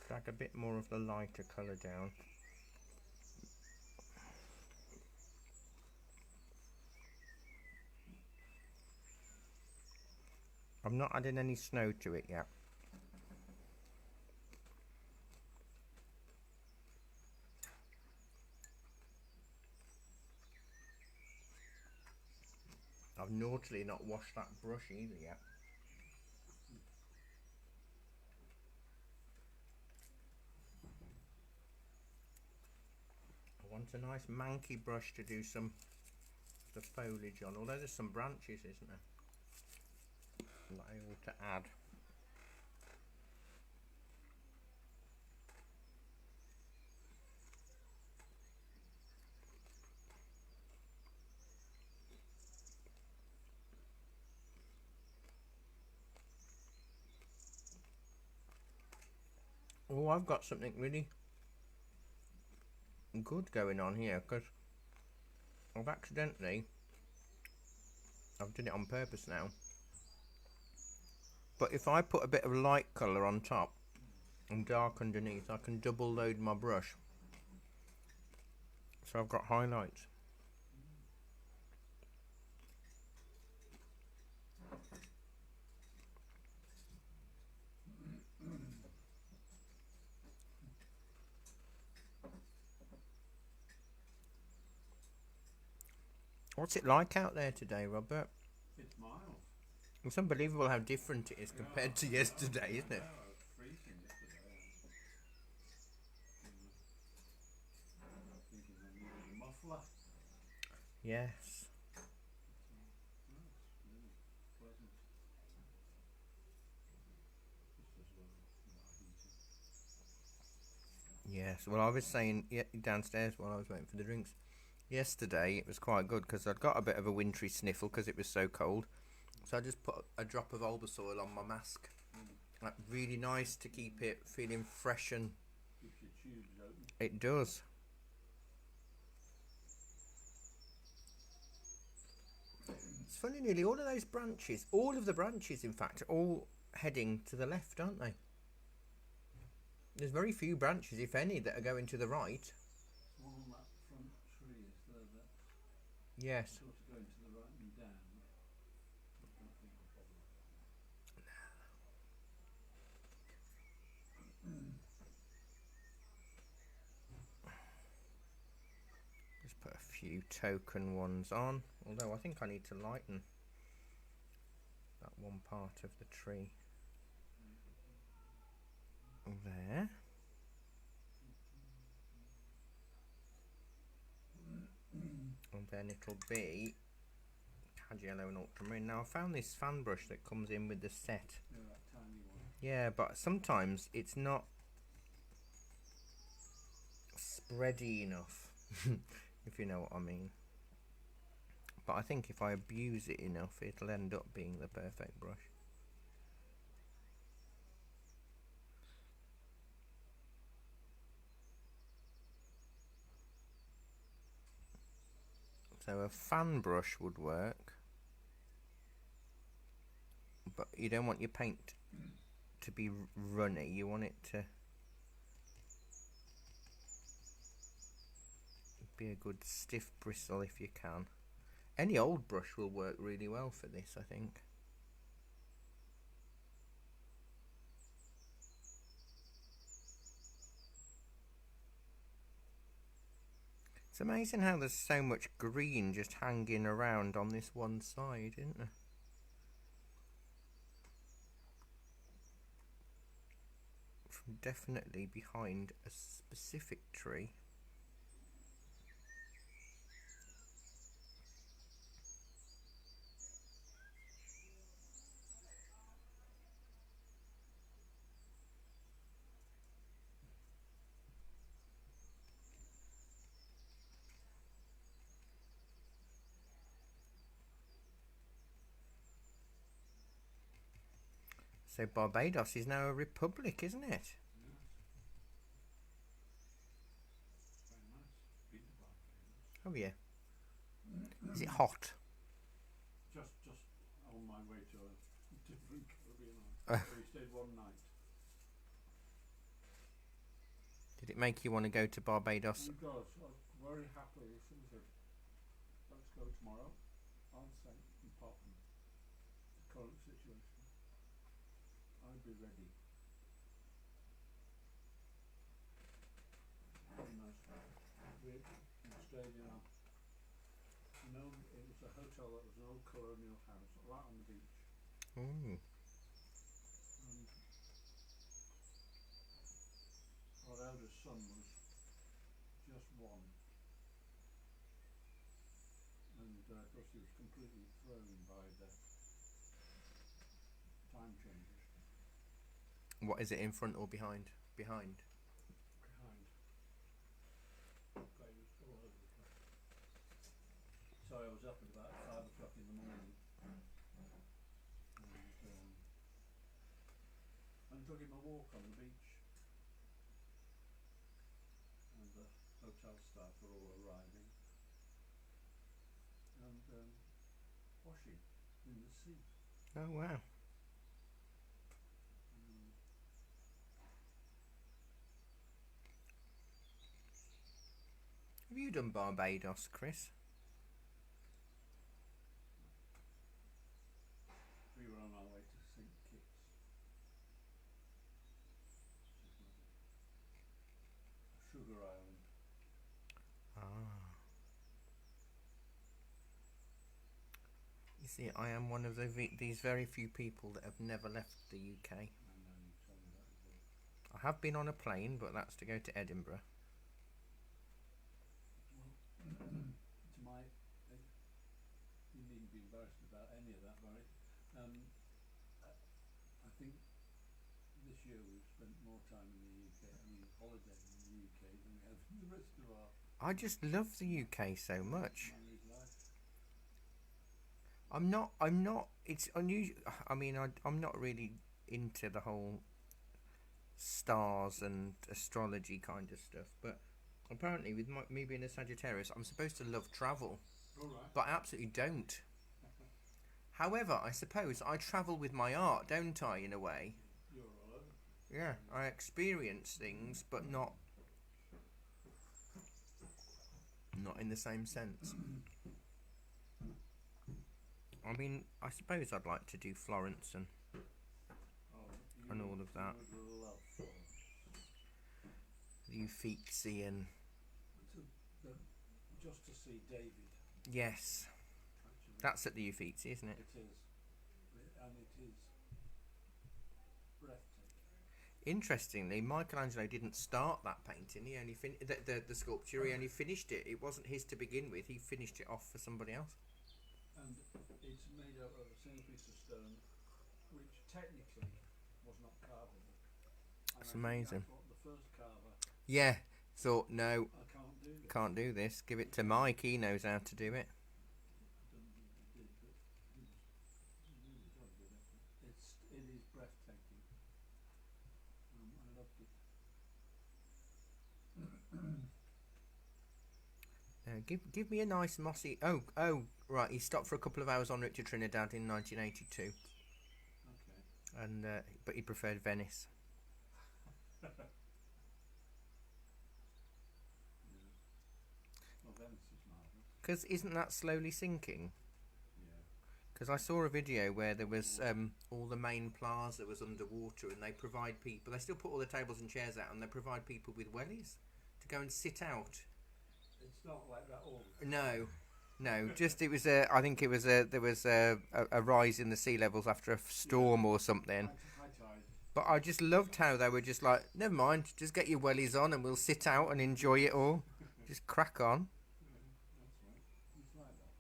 Drag a bit more of the lighter colour down. I've not added any snow to it yet. I've naughtily not washed that brush either yet. I want a nice manky brush to do some of the foliage on, although there's some branches, isn't there, that I ought to add. Oh, I've got something really good going on here, because I've done it on purpose now, but if I put a bit of light colour on top and dark underneath, I can double load my brush, so I've got highlights. What's it like out there today, Robert? It's mild. It's unbelievable how different it is compared to yesterday, isn't it? Yeah, it was freezing yesterday. Thinking I needed a muffler. Yes. No, it's really pleasant. Just as well without heating. Yes. Well, I was saying downstairs while I was waiting for the drinks. Yesterday it was quite good because I'd got a bit of a wintry sniffle because it was so cold. So I just put a drop of Olbasoil on my mask. Like, really nice to keep it feeling fresh, and Keeps your tubes open. it does. It's funny, nearly all of those branches, all of the branches in fact, are all heading to the left, aren't they? There's very few branches, if any, that are going to the right. One on that front tree is there that Yes. sort of going to the right and down. I don't think I'll bother with that one. Just put a few token ones on, although I think I need to lighten that one part of the tree. There. And then it'll be cad yellow and ultramarine. Now I found this fan brush that comes in with the set. Yeah, that tiny one. Yeah, but sometimes it's not spready enough, if you know what I mean. But I think if I abuse it enough, it'll end up being the perfect brush. So a fan brush would work, but you don't want your paint to be runny. You want it to be a good stiff bristle if you can. Any old brush will work really well for this, I think. It's amazing how there's so much green just hanging around on this one side, isn't there? From definitely behind a specific tree. So Barbados is now a republic, isn't it? Yes. Very nice. Been to Barbados. Oh yeah. Is it hot? Just on my way to a different Caribbean Uh. island. We stayed one night. Did it make you want to go to Barbados? It does. I was very happy. Someone said, let's go tomorrow. I'd say, apart from the current situation, I'd be ready. Very nice. We stayed in it was a hotel that was an old colonial house right on the beach. Ooh. And our eldest son was just one. And of course he was completely thrown by the time changes. What is it, in front or behind? Behind. Behind. Play was all over the place. So I was up at about 5 o'clock in the morning. And took him a walk on the beach. And the hotel staff were all arriving. And washing in the sea. Oh wow. Have you done Barbados, Chris? We were on our way to St. Kitts, which is lovely. A sugar island. Ah. You see, I am one of these very few people that have never left the UK. I know you told me that before. I have been on a plane, but that's to go to Edinburgh. Well, to my, you needn't be embarrassed about any of that, Barry. I think this year we've spent more time in the UK, holidaying in the UK than we have in the rest of our I just love the UK so much. married life. I'm not. It's unusual. I mean, I'm not really into the whole stars and astrology kind of stuff. But apparently, with me being a Sagittarius, I'm supposed to love travel, All right. but I absolutely don't. However, I suppose I travel with my art, don't I? In a way, You're all over. yeah. I experience things, but not in the same sense. I mean, I suppose I'd like to do Florence and You all of that. You would love Florence. the Uffizi and Just to see David. yes, Actually, that's at the Uffizi, isn't it? it is, and it is breathtaking. Interestingly, Michelangelo didn't start that painting. He only the sculpture. He only finished it. It wasn't his to begin with. He finished it off for somebody else. And it's made out of a single piece of stone, which technically was not carvable. And It's I think amazing. that's what the first carver, Yeah, thought no, I can't do this. can't do this. Give it to Mike. He knows how to do it. I don't think he did, but he really got good at it. It is breathtaking. I loved it. Give me a nice mossy. Oh, right. He stopped for a couple of hours on route to Trinidad in 1982, Okay. and but he preferred Venice. Yeah. Well, Venice is marvellous. Because isn't that slowly sinking? Yeah. Because I saw a video where there was all the main plaza was underwater, and they provide people. They still put all the tables and chairs out, and they provide people with wellies to go and sit out. It's not like that all. No. Just it was a. I think it was a. There was a rise in the sea levels after a storm or something. High tide. But I just loved how they were just like, never mind, just get your wellies on, and we'll sit out and enjoy it all. Just crack on. That's right. It's like that.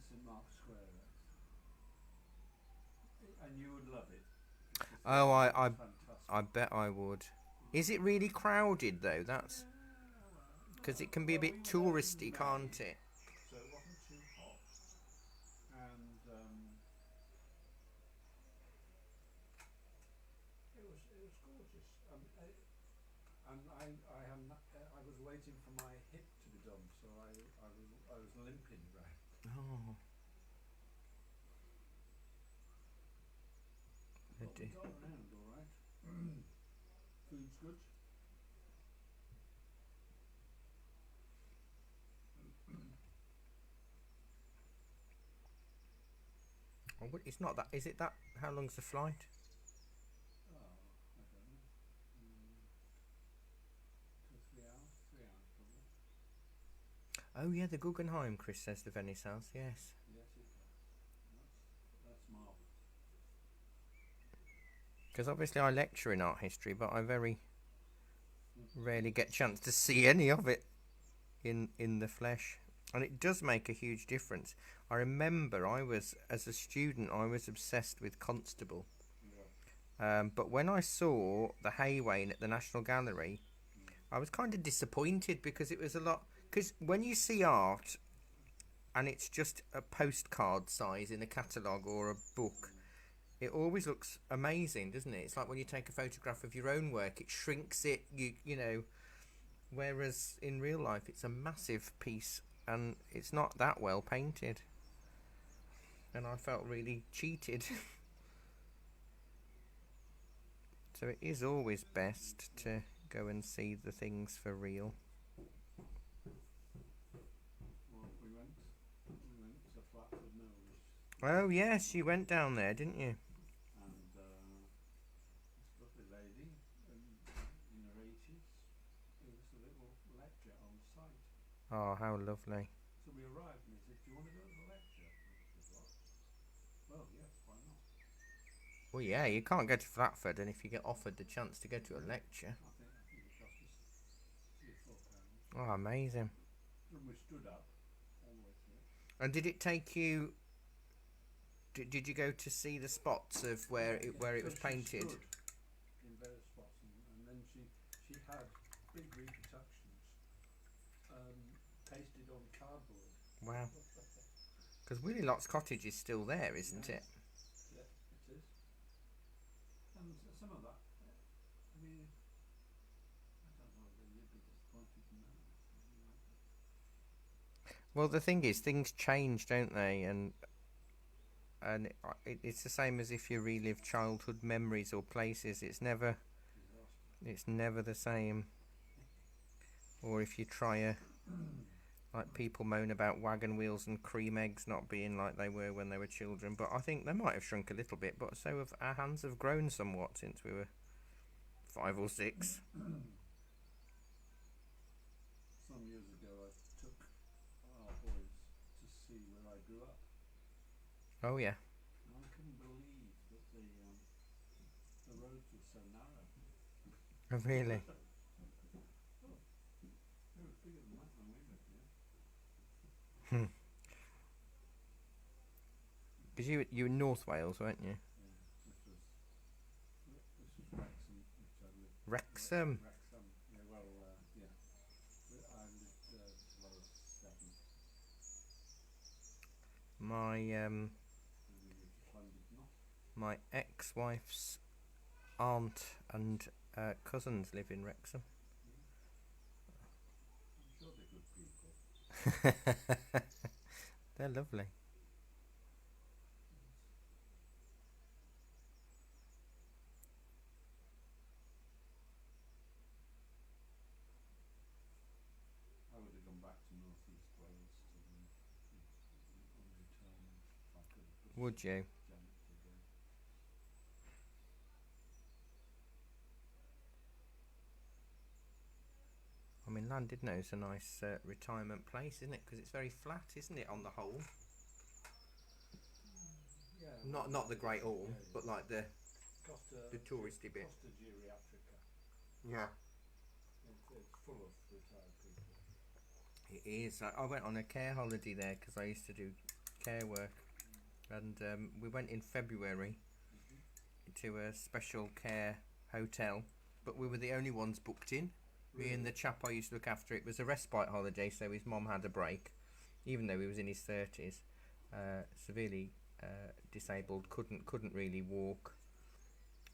St. Mark's Square. And you would love it. Oh, It's fantastic. I bet I would. Is it really crowded though? That's because it can be a bit touristy, can't it? So it wasn't too hot. And gorgeous. And I was waiting for my hip to be done, so I was limping round. Oh, I But do. we got around all right. Food's good. Oh, it's not that. Is it that? How long's the flight? Oh, I don't know. 2 or 3 hours. 3 hours probably. Oh yeah, the Guggenheim. Chris says the Venice House. Yes. Yes, it does. That's marvellous. Because obviously I lecture in art history, but I very rarely get a chance to see any of it in the flesh, and it does make a huge difference. I remember as a student I was obsessed with Constable, Yeah. but when I saw the Haywain at the National Gallery, I was kind of disappointed because it was a lot. Because when you see art and it's just a postcard size in a catalogue or a book, it always looks amazing, doesn't it? It's like when you take a photograph of your own work, it shrinks it, you know. Whereas in real life, it's a massive piece and it's not that well painted. And I felt really cheated. So it is always best to go and see the things for real. Well, we went to Flatford Knowles. Oh yes, you went down there, didn't you? And this lovely lady in her 80s gave us a little lecture on site. Oh, how lovely. So we arrived and he said, "Do you want to go to the lecture?" And I said, "What?" "Well, yes, why not?" Well, yeah, you can't go to Flatford, and if you get offered the chance to go to a lecture, I think it cost us £3 or £4. oh, amazing. And we stood up all the way through. And did it take you? Did you go to see the spots of where it was So painted? she stood in various spots, and then she had big reproductions pasted on cardboard. Wow. Because Willie Lott's Cottage is still there, isn't it? Yeah, it is. And some of that, I mean, I don't know whether you'd be disappointed in that. You might be. Well, the thing is, things change, don't they? And it's the same as if you relive childhood memories or places. Disaster. It's never the same. Or if you try like people moan about wagon wheels and cream eggs not being like they were when they were children, but I think they might have shrunk a little bit. But so have our hands have grown somewhat since we were 5 or 6. Some years ago, I took our boys to see where I grew up. Oh yeah. And I couldn't believe that the roads were so narrow. Oh, really? Oh, they were bigger than that when we lived here. Because you were in North Wales, weren't you? Yeah, this was Wrexham, which I lived. Wrexham. Wrexham. Yeah, well, yeah. I lived till I was 7. My And we were just London, my ex-wife's aunt and cousins live in Wrexham. I'm sure they're good people. They're lovely. I would have gone back to North East Wales to live on retirement if I could have Would you? Janet to go. I mean, Llandudno is a nice retirement place, isn't it? Because it's very flat, isn't it, on the whole? Yeah. Not the Great Hall, yeah, but like the Costa, touristy bit. Costa Geriatrica. Yeah. It's full of retired people. It is. I went on a care holiday there because I used to do care work, and we went in February to a special care hotel, but we were the only ones booked in. Me and the chap I used to look after, it was a respite holiday, so his mum had a break, even though he was in his 30s, severely disabled, couldn't really walk,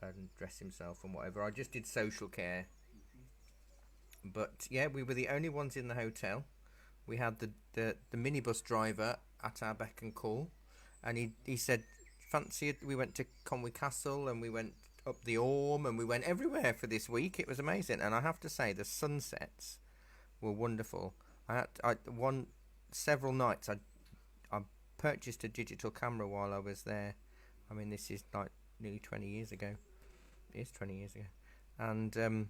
and dress himself and whatever. I just did social care. Mm-hmm. But yeah, we were the only ones in the hotel. We had the minibus driver at our beck and call, and he said, "Fancy it?" We went to Conwy Castle and we went up the Orme and we went everywhere for this week. It was amazing, and I have to say the sunsets were wonderful. I won several nights. I purchased a digital camera while I was there. I mean, this is like nearly 20 years ago. It is 20 years ago, and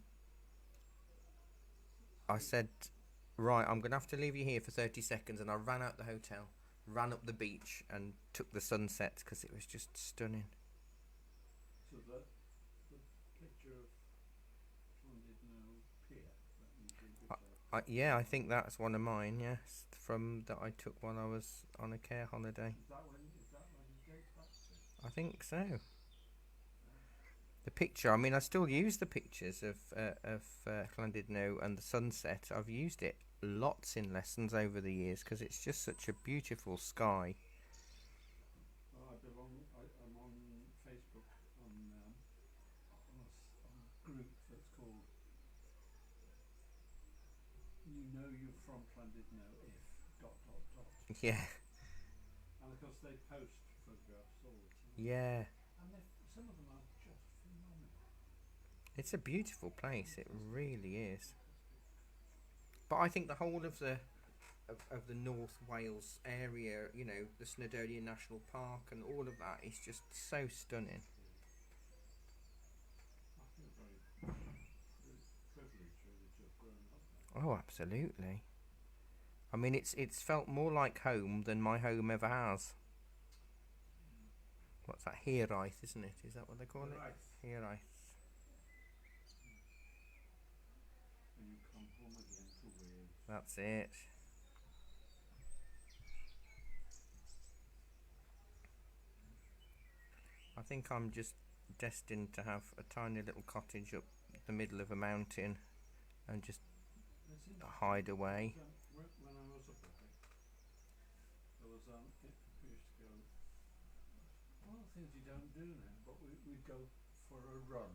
I said, right, I'm going to have to leave you here for 30 seconds. And I ran out the hotel, ran up the beach, and took the sunsets because it was just stunning. So the picture of Llandudno Pier that you did Yeah, I think that's one of mine, yes, from that I took while I was on a care holiday. Is that when you date back to? I think so. The picture, I mean, I still use the pictures of Llandudno and the sunset. I've used it lots in lessons over the years because it's just such a beautiful sky. Well, I'm on Facebook on a group that's called "You Know You're from Llandudno If ... Yeah, And of course they post photographs all the time. yeah. And some of them are just phenomenal. It's a beautiful place. It really is. But I think the whole of the North Wales area, you know, the Snowdonia National Park and all of that is just so stunning. I feel very privileged really to have grown up there. Oh, absolutely. I mean, it's felt more like home than my home ever has. What's that? Hiraeth, isn't it? Is that what they call it? Hiraeth. When you come home again to Wales. That's it. I think I'm just destined to have a tiny little cottage up the middle of a mountain and just hide away. When I was a boy, there was we used to go. One of the things you don't do now, but we'd go for a run.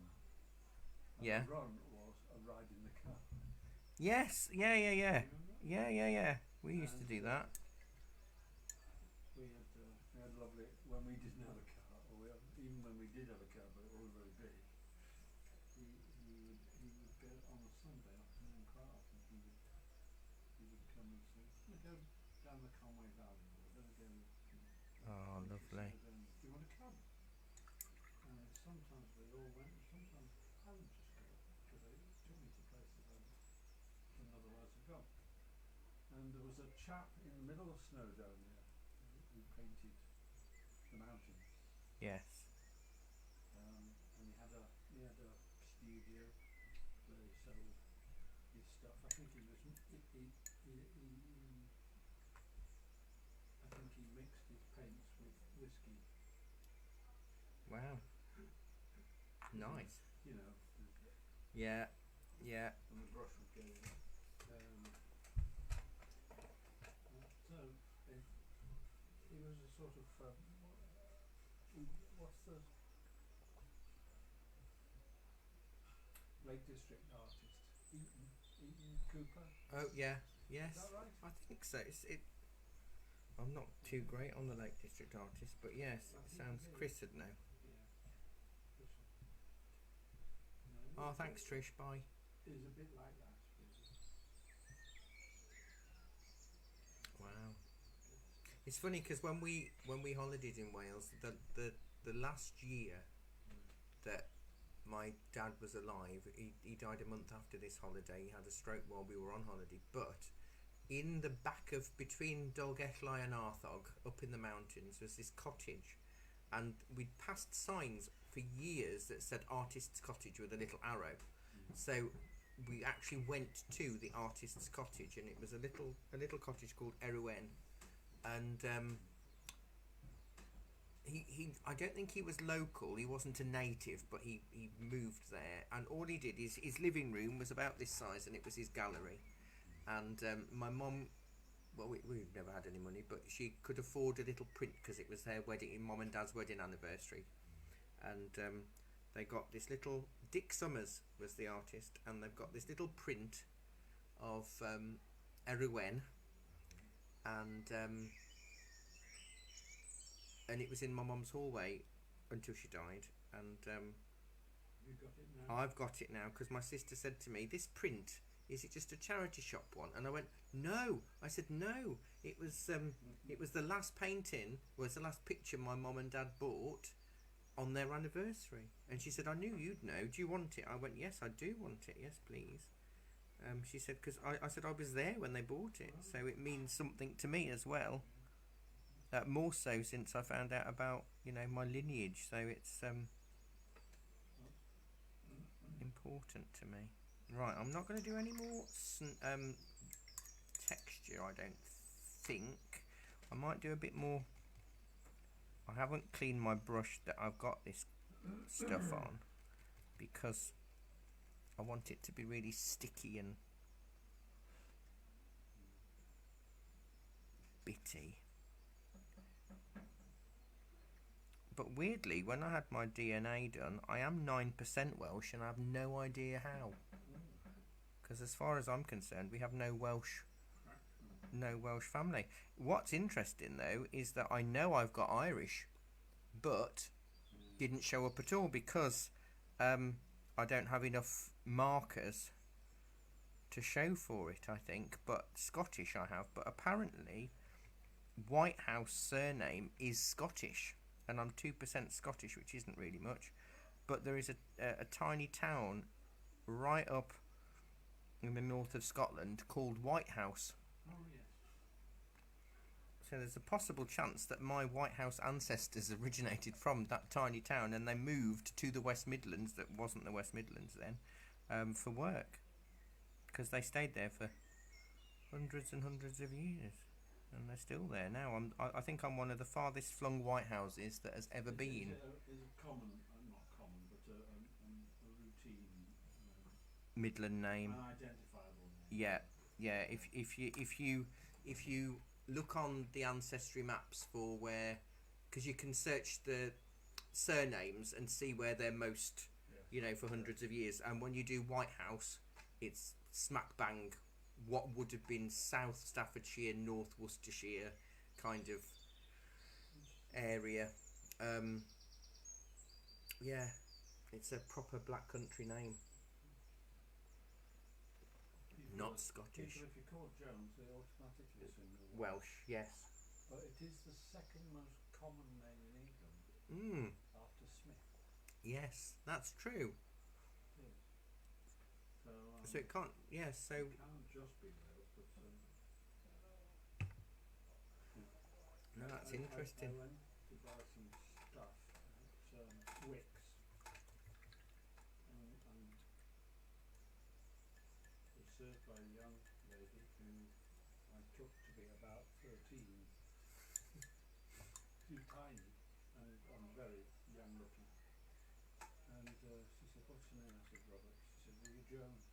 And Yeah. The run was a ride in the car. Yes. Yeah. Do you remember? Yeah. We used to do that. We had lovely when we didn't have a car, even when we did have a car, but it wasn't very big. He would go on a Sunday afternoon quite often. He would come and say, "We're going to go down the Conway Valley. We're going to go." Oh, lovely. Do you want to come? And sometimes we all went, and sometimes I would just go because it took me to places I wouldn't otherwise have gone. And there was a chap in the middle of Snowdonia who painted the mountains. Yes. And he had a studio where he sold his stuff. I think he mixed his paints with whiskey. Wow. Nice. You know. Yeah. And the brush would go in. So he was a sort of what's the Lake District artist? Eaton Cooper. Oh, yeah. Yes. Is that right? I think so. I'm not too great on the Lake District artist, but yes, it sounds Chris would know. Yeah. Oh, thanks, Trish. Bye. Is a bit like that. Wow. It's funny because when we holidayed in Wales, the last year that my dad was alive, he died a month after this holiday. He had a stroke while we were on holiday, but in the back of between Dolgellau and Arthog, up in the mountains, was this cottage, and we'd passed signs for years that said Artist's Cottage with a little arrow. So we actually went to the Artist's Cottage, and it was a little cottage called Erwen, and he I don't think he was local. He wasn't a native, but he moved there, and all he did is his living room was about this size, and it was his gallery. And my mum, well, we've never had any money, but she could afford a little print because it was their wedding, mum and dad's wedding anniversary, and they got this little, Dick Summers was the artist, and they've got this little print of Erwen, and it was in my mum's hallway until she died, and You got it now? I've got it now because my sister said to me, "This print, is it just a charity shop one?" And I went, "No." I said, "No. It was the last painting, was the last picture my mum and dad bought on their anniversary." And she said, "I knew you'd know. Do you want it?" I went, "Yes, I do want it. Yes, please." She said, because I said I was there when they bought it, so it means something to me as well. More so since I found out about my lineage, so it's important to me. Right, I'm not going to do any more texture, I don't think. I might do a bit more. I haven't cleaned my brush that I've got this stuff on because I want it to be really sticky and bitty. But weirdly, when I had my DNA done, I am 9% Welsh and I have no idea how. Because as far as I'm concerned, we have no Welsh family. What's interesting though is that I know I've got Irish, but didn't show up at all because I don't have enough markers to show for it, I think. But Scottish I have, but apparently Whitehouse surname is Scottish, and I'm 2% Scottish, which isn't really much. But there is a tiny town right up in the north of Scotland called Whitehouse. Oh, yes. So there's a possible chance that my Whitehouse ancestors originated from that tiny town and they moved to the West Midlands, that wasn't the West Midlands then, for work. Because they stayed there for hundreds and hundreds of years. And they're still there now. I think I'm one of the farthest flung Whitehouses that has ever been. Is a common, not common, but a routine Midland name. unidentifiable name. Yeah. If you look on the ancestry maps for where, because you can search the surnames and see where they're most, for hundreds of years. And when you do Whitehouse, it's smack bang what would have been South Staffordshire, North Worcestershire kind of area. It's a proper black country name. Not Scottish. People, if you're called Jones, they automatically assume you're Welsh, yes. But it is the second most common name in England after Smith. Yes, that's true. It is. So it can't. Yeah. So it can't just be Wales, but no, that's I interesting. went to buy some stuff at Wickes, and was served by a young lady who I took to be about 13. She was tiny and very young looking. And she said, "What's your name?" I said, "Robert." She said, "Well, you're Jones."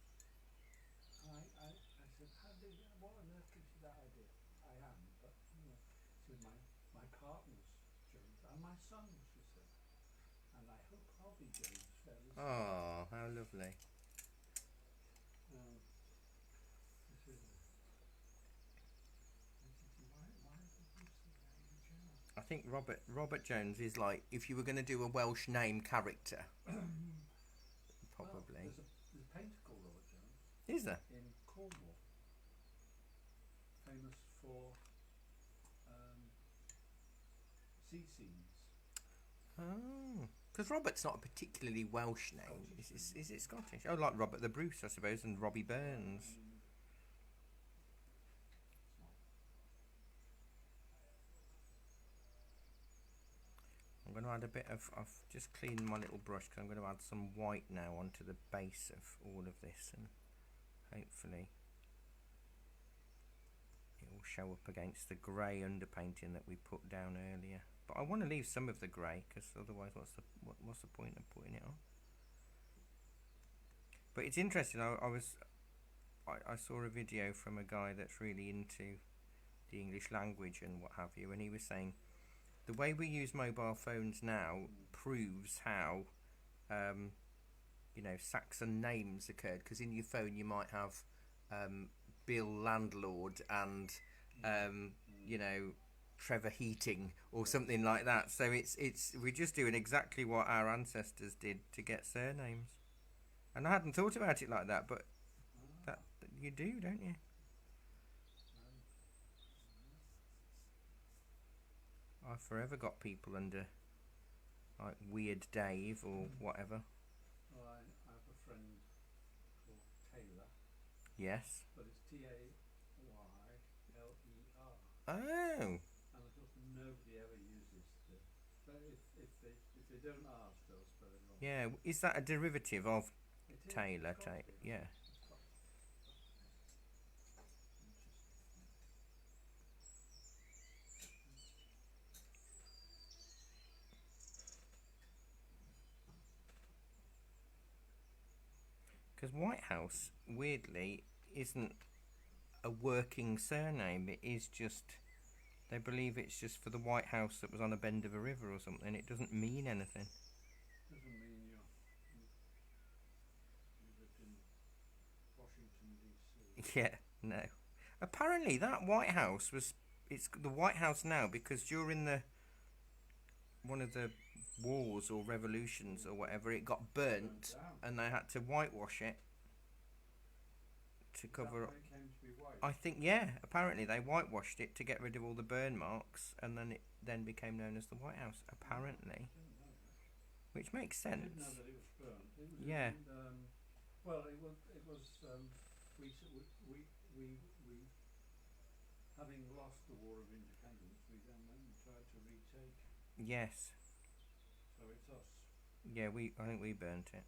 And I said, what on earth gives you that idea? I am, but she said, my partner's Jones and my son, she said. And I hope I'll be Jones fairly soon. Oh, how lovely. She said, why did you say that you're Jones? I think Robert Jones is like if you were going to do a Welsh name character. Probably. Well, there's a painter called Robert Jones. Is there? In Cornwall. Famous for sea scenes. Oh, because Robert's not a particularly Welsh name. Is it Scottish? Oh, like Robert the Bruce, I suppose, and Robbie Burns. It's not. I'm going to add a bit of. I've just cleaned my little brush because I'm going to add some white now onto the base of all of this, and hopefully it will show up against the grey underpainting that we put down earlier. But I want to leave some of the grey because otherwise, what's the point of putting it on? But it's interesting. I saw a video from a guy that's really into the English language and what have you, and he was saying the way we use mobile phones now proves how Saxon names occurred, because in your phone you might have Bill Landlord and Trevor Heating or something like that. So it's we're just doing exactly what our ancestors did to get surnames. And I hadn't thought about it like that, but that you do, don't you? I've forever got people under like Weird Dave or whatever. Well, I have a friend called Taylor, Yes. but it's Tayler. Oh. And of course, nobody ever uses the. But if they don't ask, they'll spell it wrong. Yeah. Is that a derivative of It is. Taylor? It's got to be. Yeah. It's got to be. Interesting. Because Whitehouse, weirdly, isn't a working surname. It is just, they believe it's just for the White House that was on a bend of a river or something. It doesn't mean anything. Doesn't mean you lived in Washington D.C. Yeah, no. Apparently, that White House it's the White House now because during one of the wars or revolutions or whatever, it got burnt and they had to whitewash it to cover up. It came to be white. I think, yeah, apparently they whitewashed it to get rid of all the burn marks, and then it then became known as the White House, apparently. Which makes sense. I didn't know that it was burnt. It was Yeah. Well, it was we having lost the War of Independence, we then went and tried to retake. Yes. So it's us. Yeah, I think we burnt it.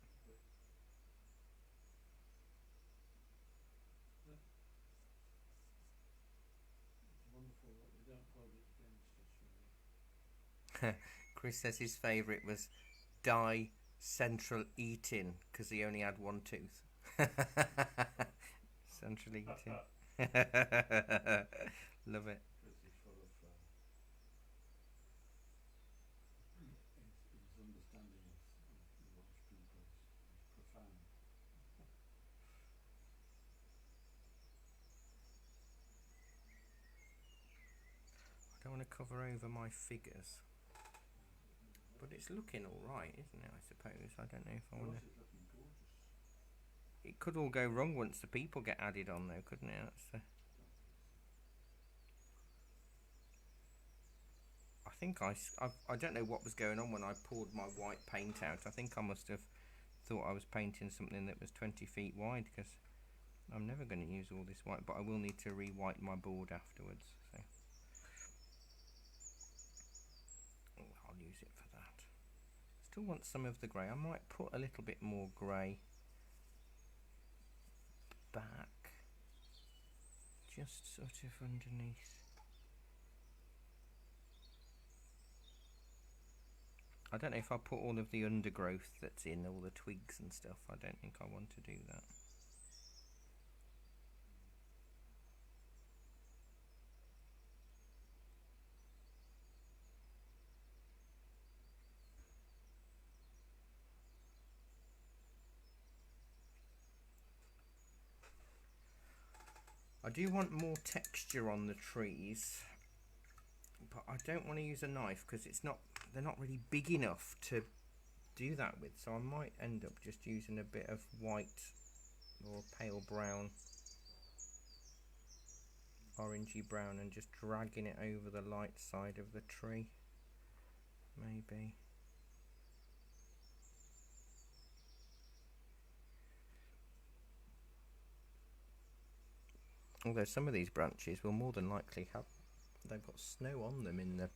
It's wonderful that they don't hold it against us, really. Chris says his favourite was Die Central Eating because he only had one tooth. Central Eating. Love it. Chris is full of his understanding of Welsh people is profound. I don't want to cover over my figures, but it's looking all right, isn't it? I suppose. I don't know if I want to. It's looking gorgeous. It could all go wrong once the people get added on, though, couldn't it? I think I don't know what was going on when I poured my white paint out. I think I must have thought I was painting something that was 20 feet wide, because I'm never going to use all this white, but I will need to re-white my board afterwards. So I'll use it for that. Still want some of the grey. I might put a little bit more grey back, just sort of underneath. I don't know if I put all of the undergrowth that's in, all the twigs and stuff. I don't think I want to do that. I do want more texture on the trees, but I don't want to use a knife because they're not really big enough to do that with, so I might end up just using a bit of white or pale brown, orangey brown, and just dragging it over the light side of the tree, maybe. Although some of these branches will more than likely they've got snow on them in the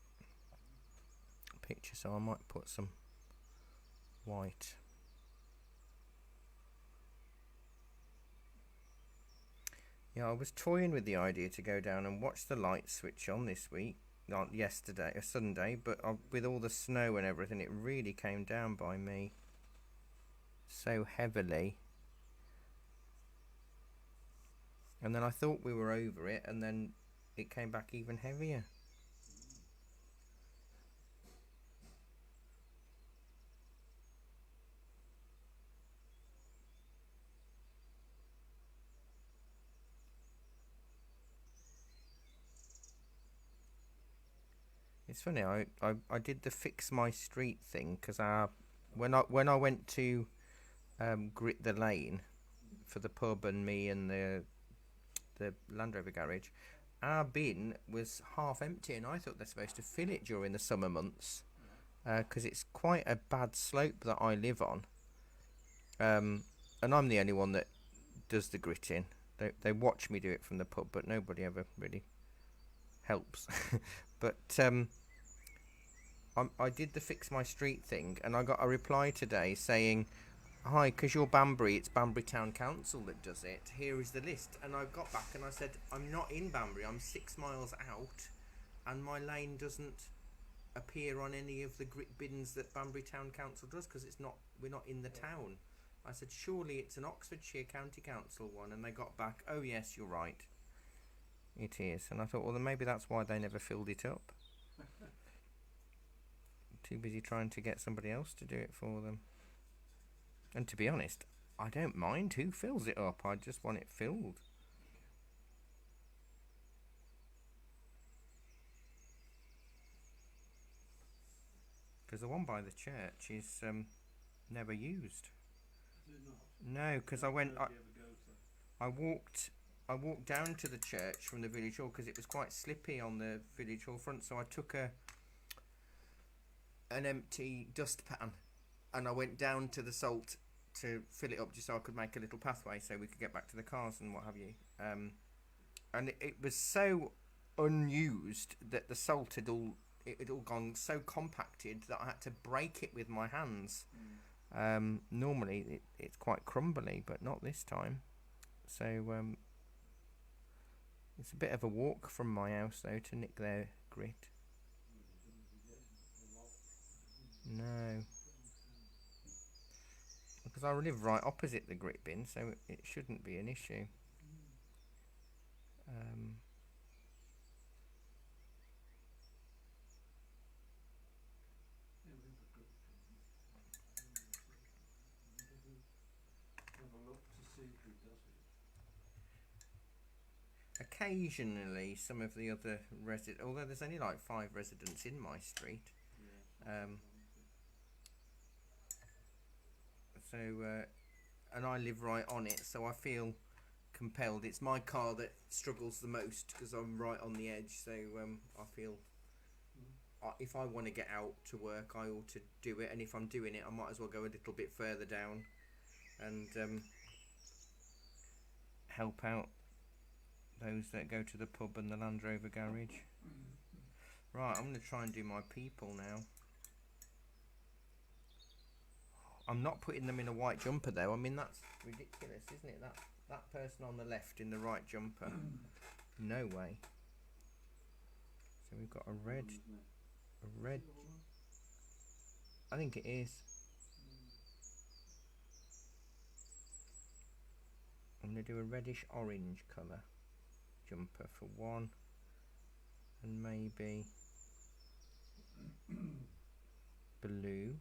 picture, so I might put some white. Yeah, I was toying with the idea to go down and watch the light switch on this week, not yesterday, Sunday, but with all the snow and everything, it really came down by me so heavily. And then I thought we were over it, and then it came back even heavier. It's funny. I did the fix my street thing because when I went to grit the lane for the pub and me and the Land Rover garage, our bin was half empty, and I thought they're supposed to fill it during the summer months because it's quite a bad slope that I live on. And I'm the only one that does the gritting. They watch me do it from the pub, but nobody ever really helps. But I did the fix my street thing, and I got a reply today saying, "Hi, because you're Banbury, it's Banbury Town Council that does it. Here is the list." And I got back and I said, "I'm not in Banbury. I'm 6 miles out, and my lane doesn't appear on any of the grit bins that Banbury Town Council does because we're not in the town." I said, "Surely it's an Oxfordshire County Council one," and they got back, "Oh yes, you're right, it is." And I thought, well, then maybe that's why they never filled it up. Too busy trying to get somebody else to do it for them. And to be honest, I don't mind who fills it up. I just want it filled. Because the one by the church is never used. Is it not? No, because Church you ever go to? I walked down to the church from the village hall because it was quite slippy on the village hall front. So I took an empty dustpan and I went down to the salt to fill it up just so I could make a little pathway so we could get back to the cars and what have you. And it was so unused that the salt had all gone so compacted that I had to break it with my hands. Normally it's quite crumbly, but not this time. So it's a bit of a walk from my house though to nick their grit. No, because I live right opposite the grit bin, so it shouldn't be an issue. Have a look to see who does it. Occasionally, some of the other although there's only like 5 residents in my street. Yeah. So, and I live right on it, so I feel compelled. It's my car that struggles the most because I'm right on the edge. So I feel if I want to get out to work, I ought to do it. And if I'm doing it, I might as well go a little bit further down and help out those that go to the pub and the Land Rover garage. Right, I'm going to try and do my people now. I'm not putting them in a white jumper though. I mean, that's ridiculous, isn't it? That person on the left in the right jumper. No way. So we've got a red. I think it is. I'm going to do a reddish orange colour jumper for one, and maybe blue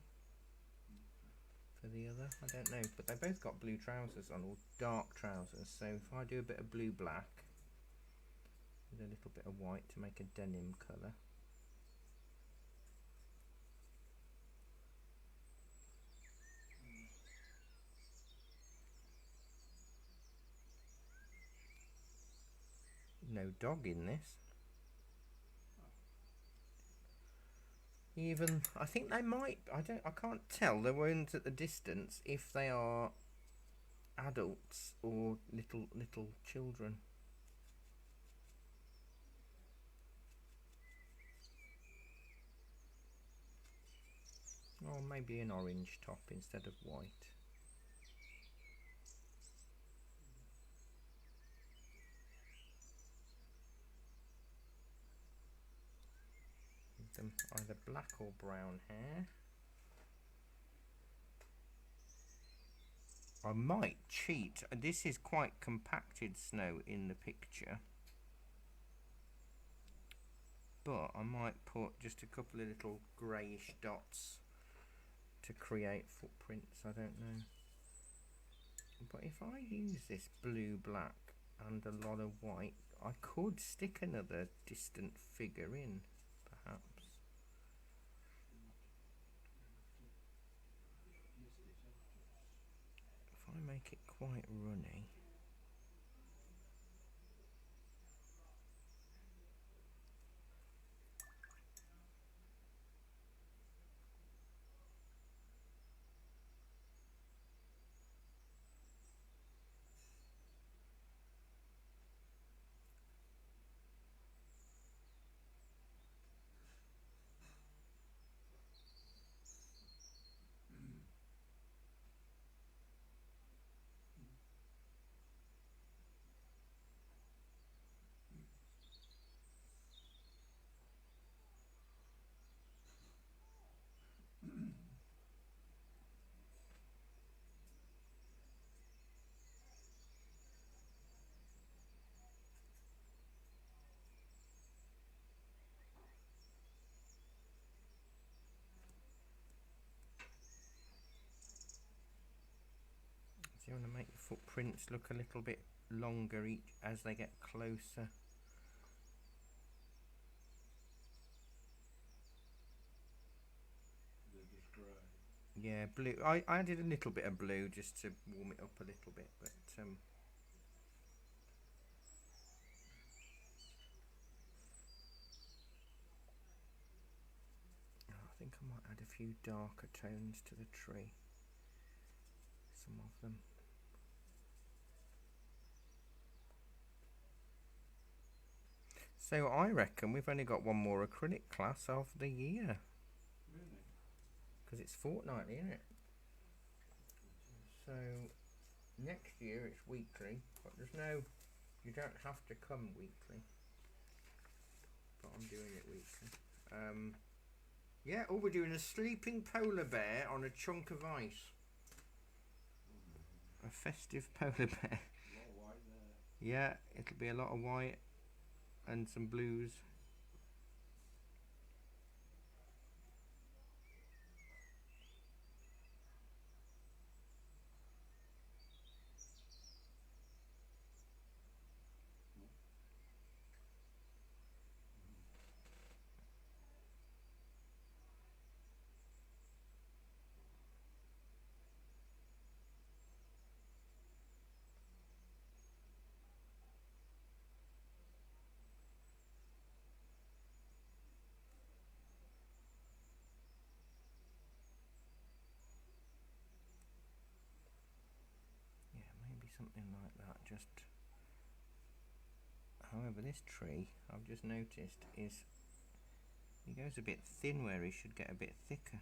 for the other. I don't know, but they both got blue trousers on, or dark trousers. So if I do a bit of blue black with a little bit of white to make a denim colour. No dog in this. Even I think they might. I can't tell the ones at the distance if they are adults or little children. Or maybe an orange top instead of white. Them either black or brown hair. I might cheat. This is quite compacted snow in the picture, but I might put just a couple of little greyish dots to create footprints. I don't know, but if I use this blue, black and a lot of white, I could stick another distant figure in, perhaps. try and make it quite runny. So you want to make the footprints look a little bit longer each as they get closer. They're just grey. Yeah, blue. I added a little bit of blue just to warm it up a little bit, but I think I might add a few darker tones to the tree. Some of them. So I reckon we've only got one more acrylic class of the year. Really? Because it's fortnightly, isn't it? So next year it's weekly, but you don't have to come weekly. But I'm doing it weekly. Yeah, we're doing a sleeping polar bear on a chunk of ice. A festive polar bear. A lot of white there. Yeah, it'll be a lot of white and some blues. Maybe something like that. Just, however, this tree I've just noticed is he goes a bit thin where he should get a bit thicker.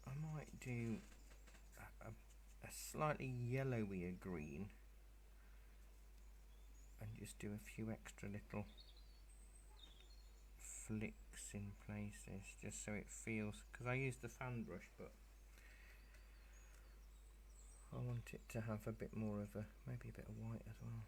I might do a slightly yellowier green and just do a few extra little flicks in places just so it feels, because I use the fan brush, but I want it to have a bit more of maybe a bit of white as well.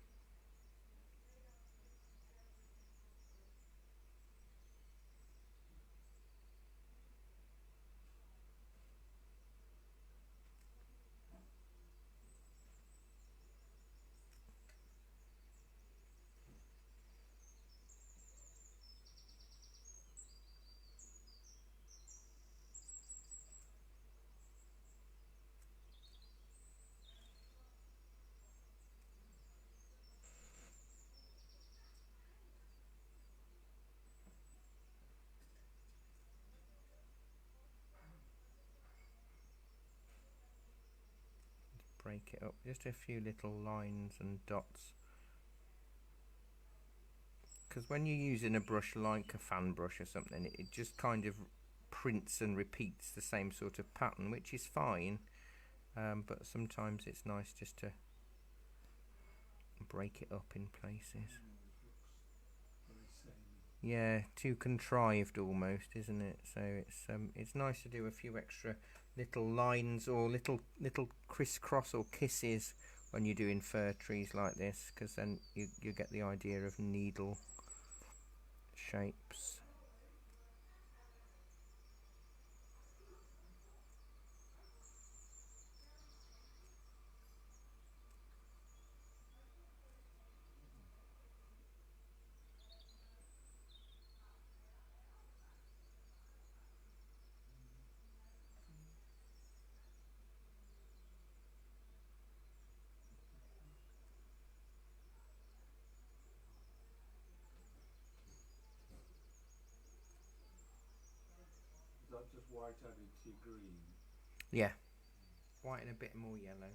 Break it up, just a few little lines and dots, because when you're using a brush like a fan brush or something, it just kind of prints and repeats the same sort of pattern, which is fine, but sometimes it's nice just to break it up in places. Yeah, too contrived almost, isn't it? So it's nice to do a few extra little lines or little crisscross or kisses when you're doing fir trees like this, because then you get the idea of needle shapes. Is that just white added to your green? Yeah, white and a bit more yellow.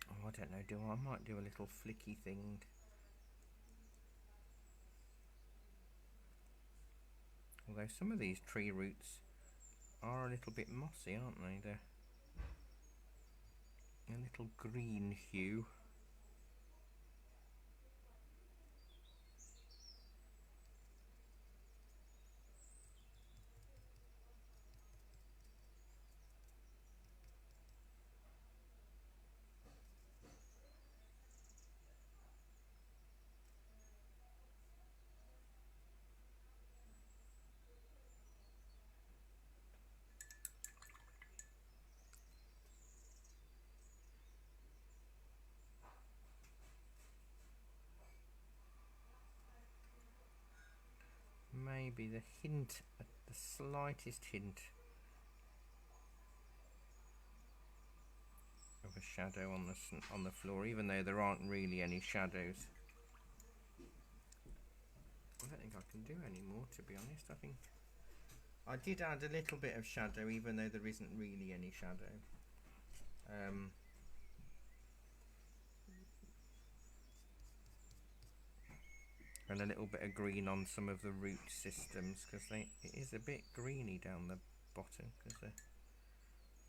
Oh, I don't know, I might do a little flicky thing. Although some of these tree roots are a little bit mossy, aren't they? They're a little green hue. Maybe the slightest hint of a shadow on the floor, even though there aren't really any shadows. I don't think I can do any more, to be honest. I think I did add a little bit of shadow, even though there isn't really any shadow. And a little bit of green on some of the root systems, because it is a bit greeny down the bottom, because I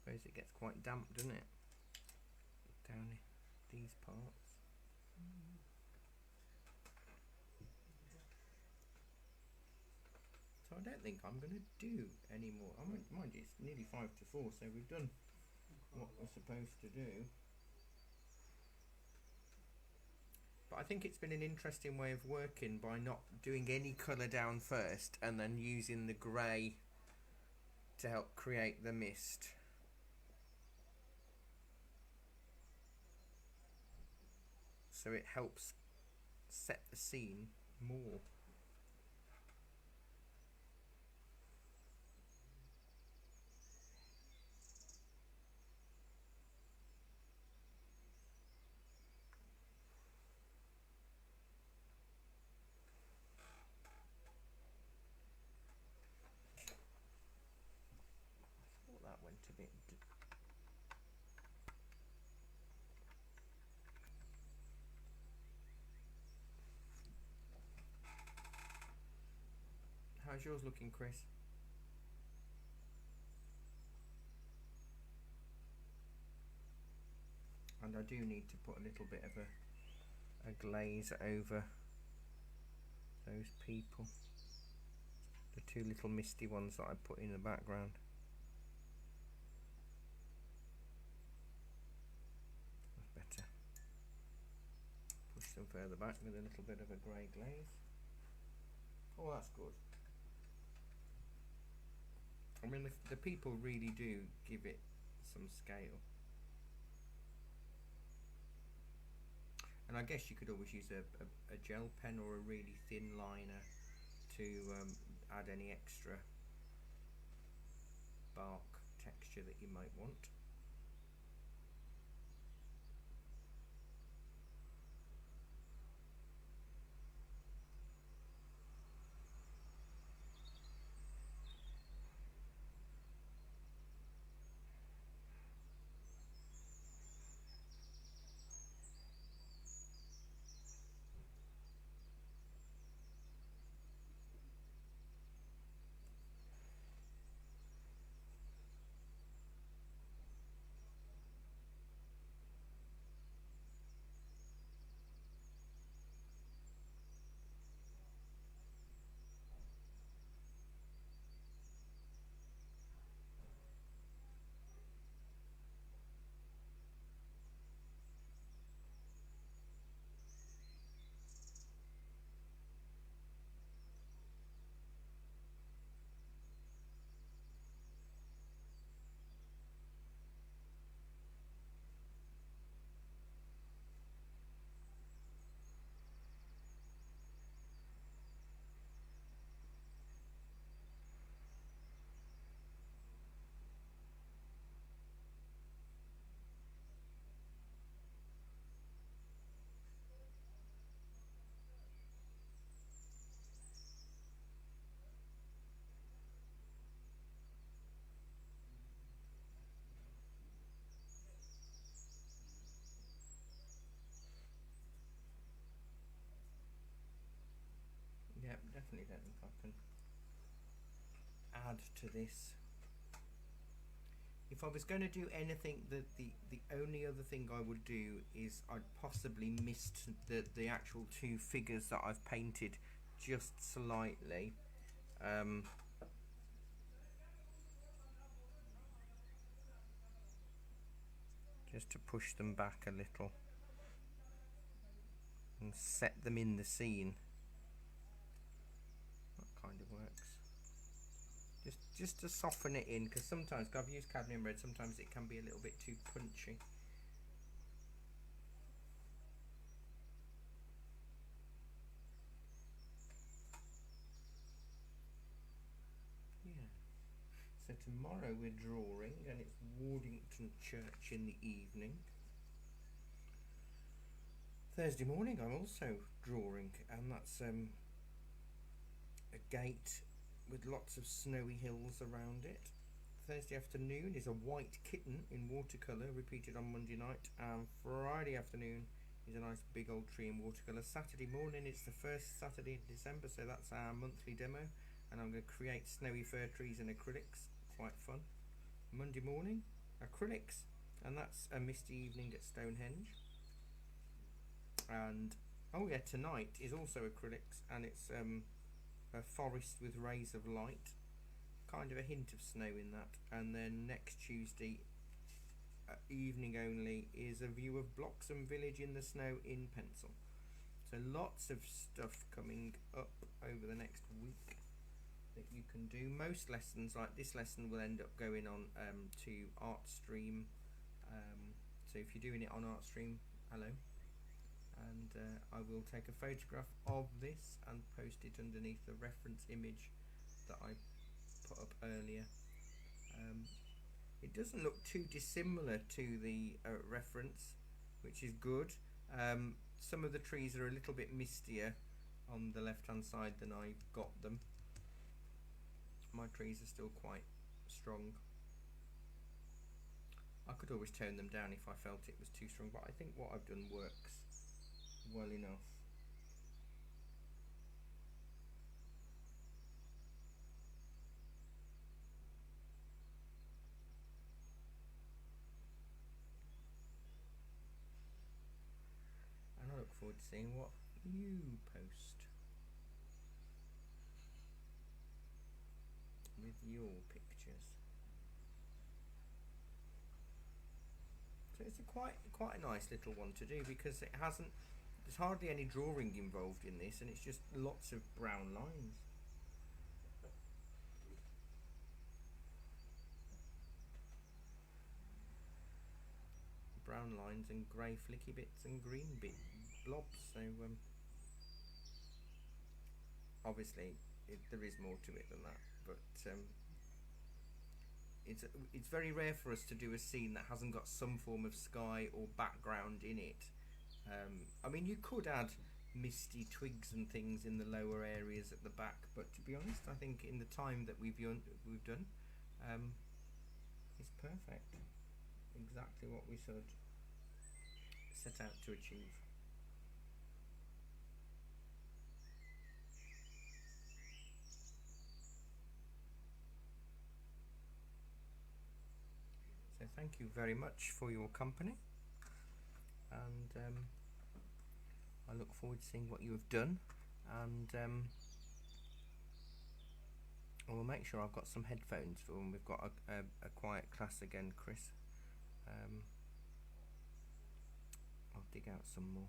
suppose it gets quite damp, doesn't it, down these parts. So I don't think I'm going to do any more. Mind you, it's nearly 5 to 4, so we've done what we're supposed to do. But I think it's been an interesting way of working by not doing any colour down first and then using the grey to help create the mist. So it helps set the scene more. I thought that went a bit... How's yours looking, Chris? And I do need to put a little bit of a glaze over those people. The two little misty ones that I put in the background. That's better. Push them further back with a little bit of a grey glaze. Oh, that's good. I mean, the people really do give it some scale. And I guess you could always use a gel pen or a really thin liner to add any extra bark texture that you might want. Yeah, definitely don't think I can add to this. If I was going to do anything, the only other thing I would do is I'd possibly mist the actual two figures that I've painted just slightly. Just to push them back a little and set them in the scene. That kind of works. Just to soften it in, because sometimes, I've used cadmium red, sometimes it can be a little bit too punchy. Yeah. So tomorrow we're drawing, and it's Wardington Church in the evening. Thursday morning I'm also drawing, and that's a gate with lots of snowy hills around it. Thursday afternoon is a white kitten in watercolour, repeated on Monday night, and Friday afternoon is a nice big old tree in watercolour. Saturday morning, it's the first Saturday in December, so that's our monthly demo, and I'm going to create snowy fir trees and acrylics. Quite fun. Monday morning, acrylics, and that's a misty evening at Stonehenge. And oh yeah, tonight is also acrylics, and it's a forest with rays of light, kind of a hint of snow in that. And then next Tuesday evening only is a view of Bloxham Village in the snow in pencil. So lots of stuff coming up over the next week that you can do. Most lessons, like this lesson, will end up going on to ArtStream. So if you're doing it on ArtStream, hello. And I will take a photograph of this and post it underneath the reference image that I put up earlier. It doesn't look too dissimilar to the reference, which is good. Some of the trees are a little bit mistier on the left hand side than I got them. My trees are still quite strong. I could always tone them down if I felt it was too strong, but I think what I've done works well enough. And I look forward to seeing what you post with your pictures. So it's quite a nice little one to do, because there's hardly any drawing involved in this, and it's just lots of brown lines. Brown lines and grey flicky bits and green blobs. So obviously there is more to it than that, but it's very rare for us to do a scene that hasn't got some form of sky or background in it. I mean, you could add misty twigs and things in the lower areas at the back, but to be honest, I think in the time that we've done, it's perfect. Exactly what we sort of set out to achieve. So thank you very much for your company, and I look forward to seeing what you have done, and I will make sure I've got some headphones for when we've got a quiet class again, Chris. I'll dig out some more.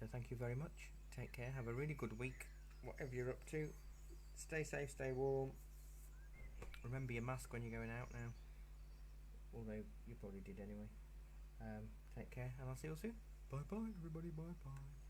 So thank you very much. Take care. Have a really good week, whatever you're up to. Stay safe, stay warm. Remember your mask when you're going out now. Although you probably did anyway. Take care, and I'll see you all soon. Bye bye, everybody. Bye bye.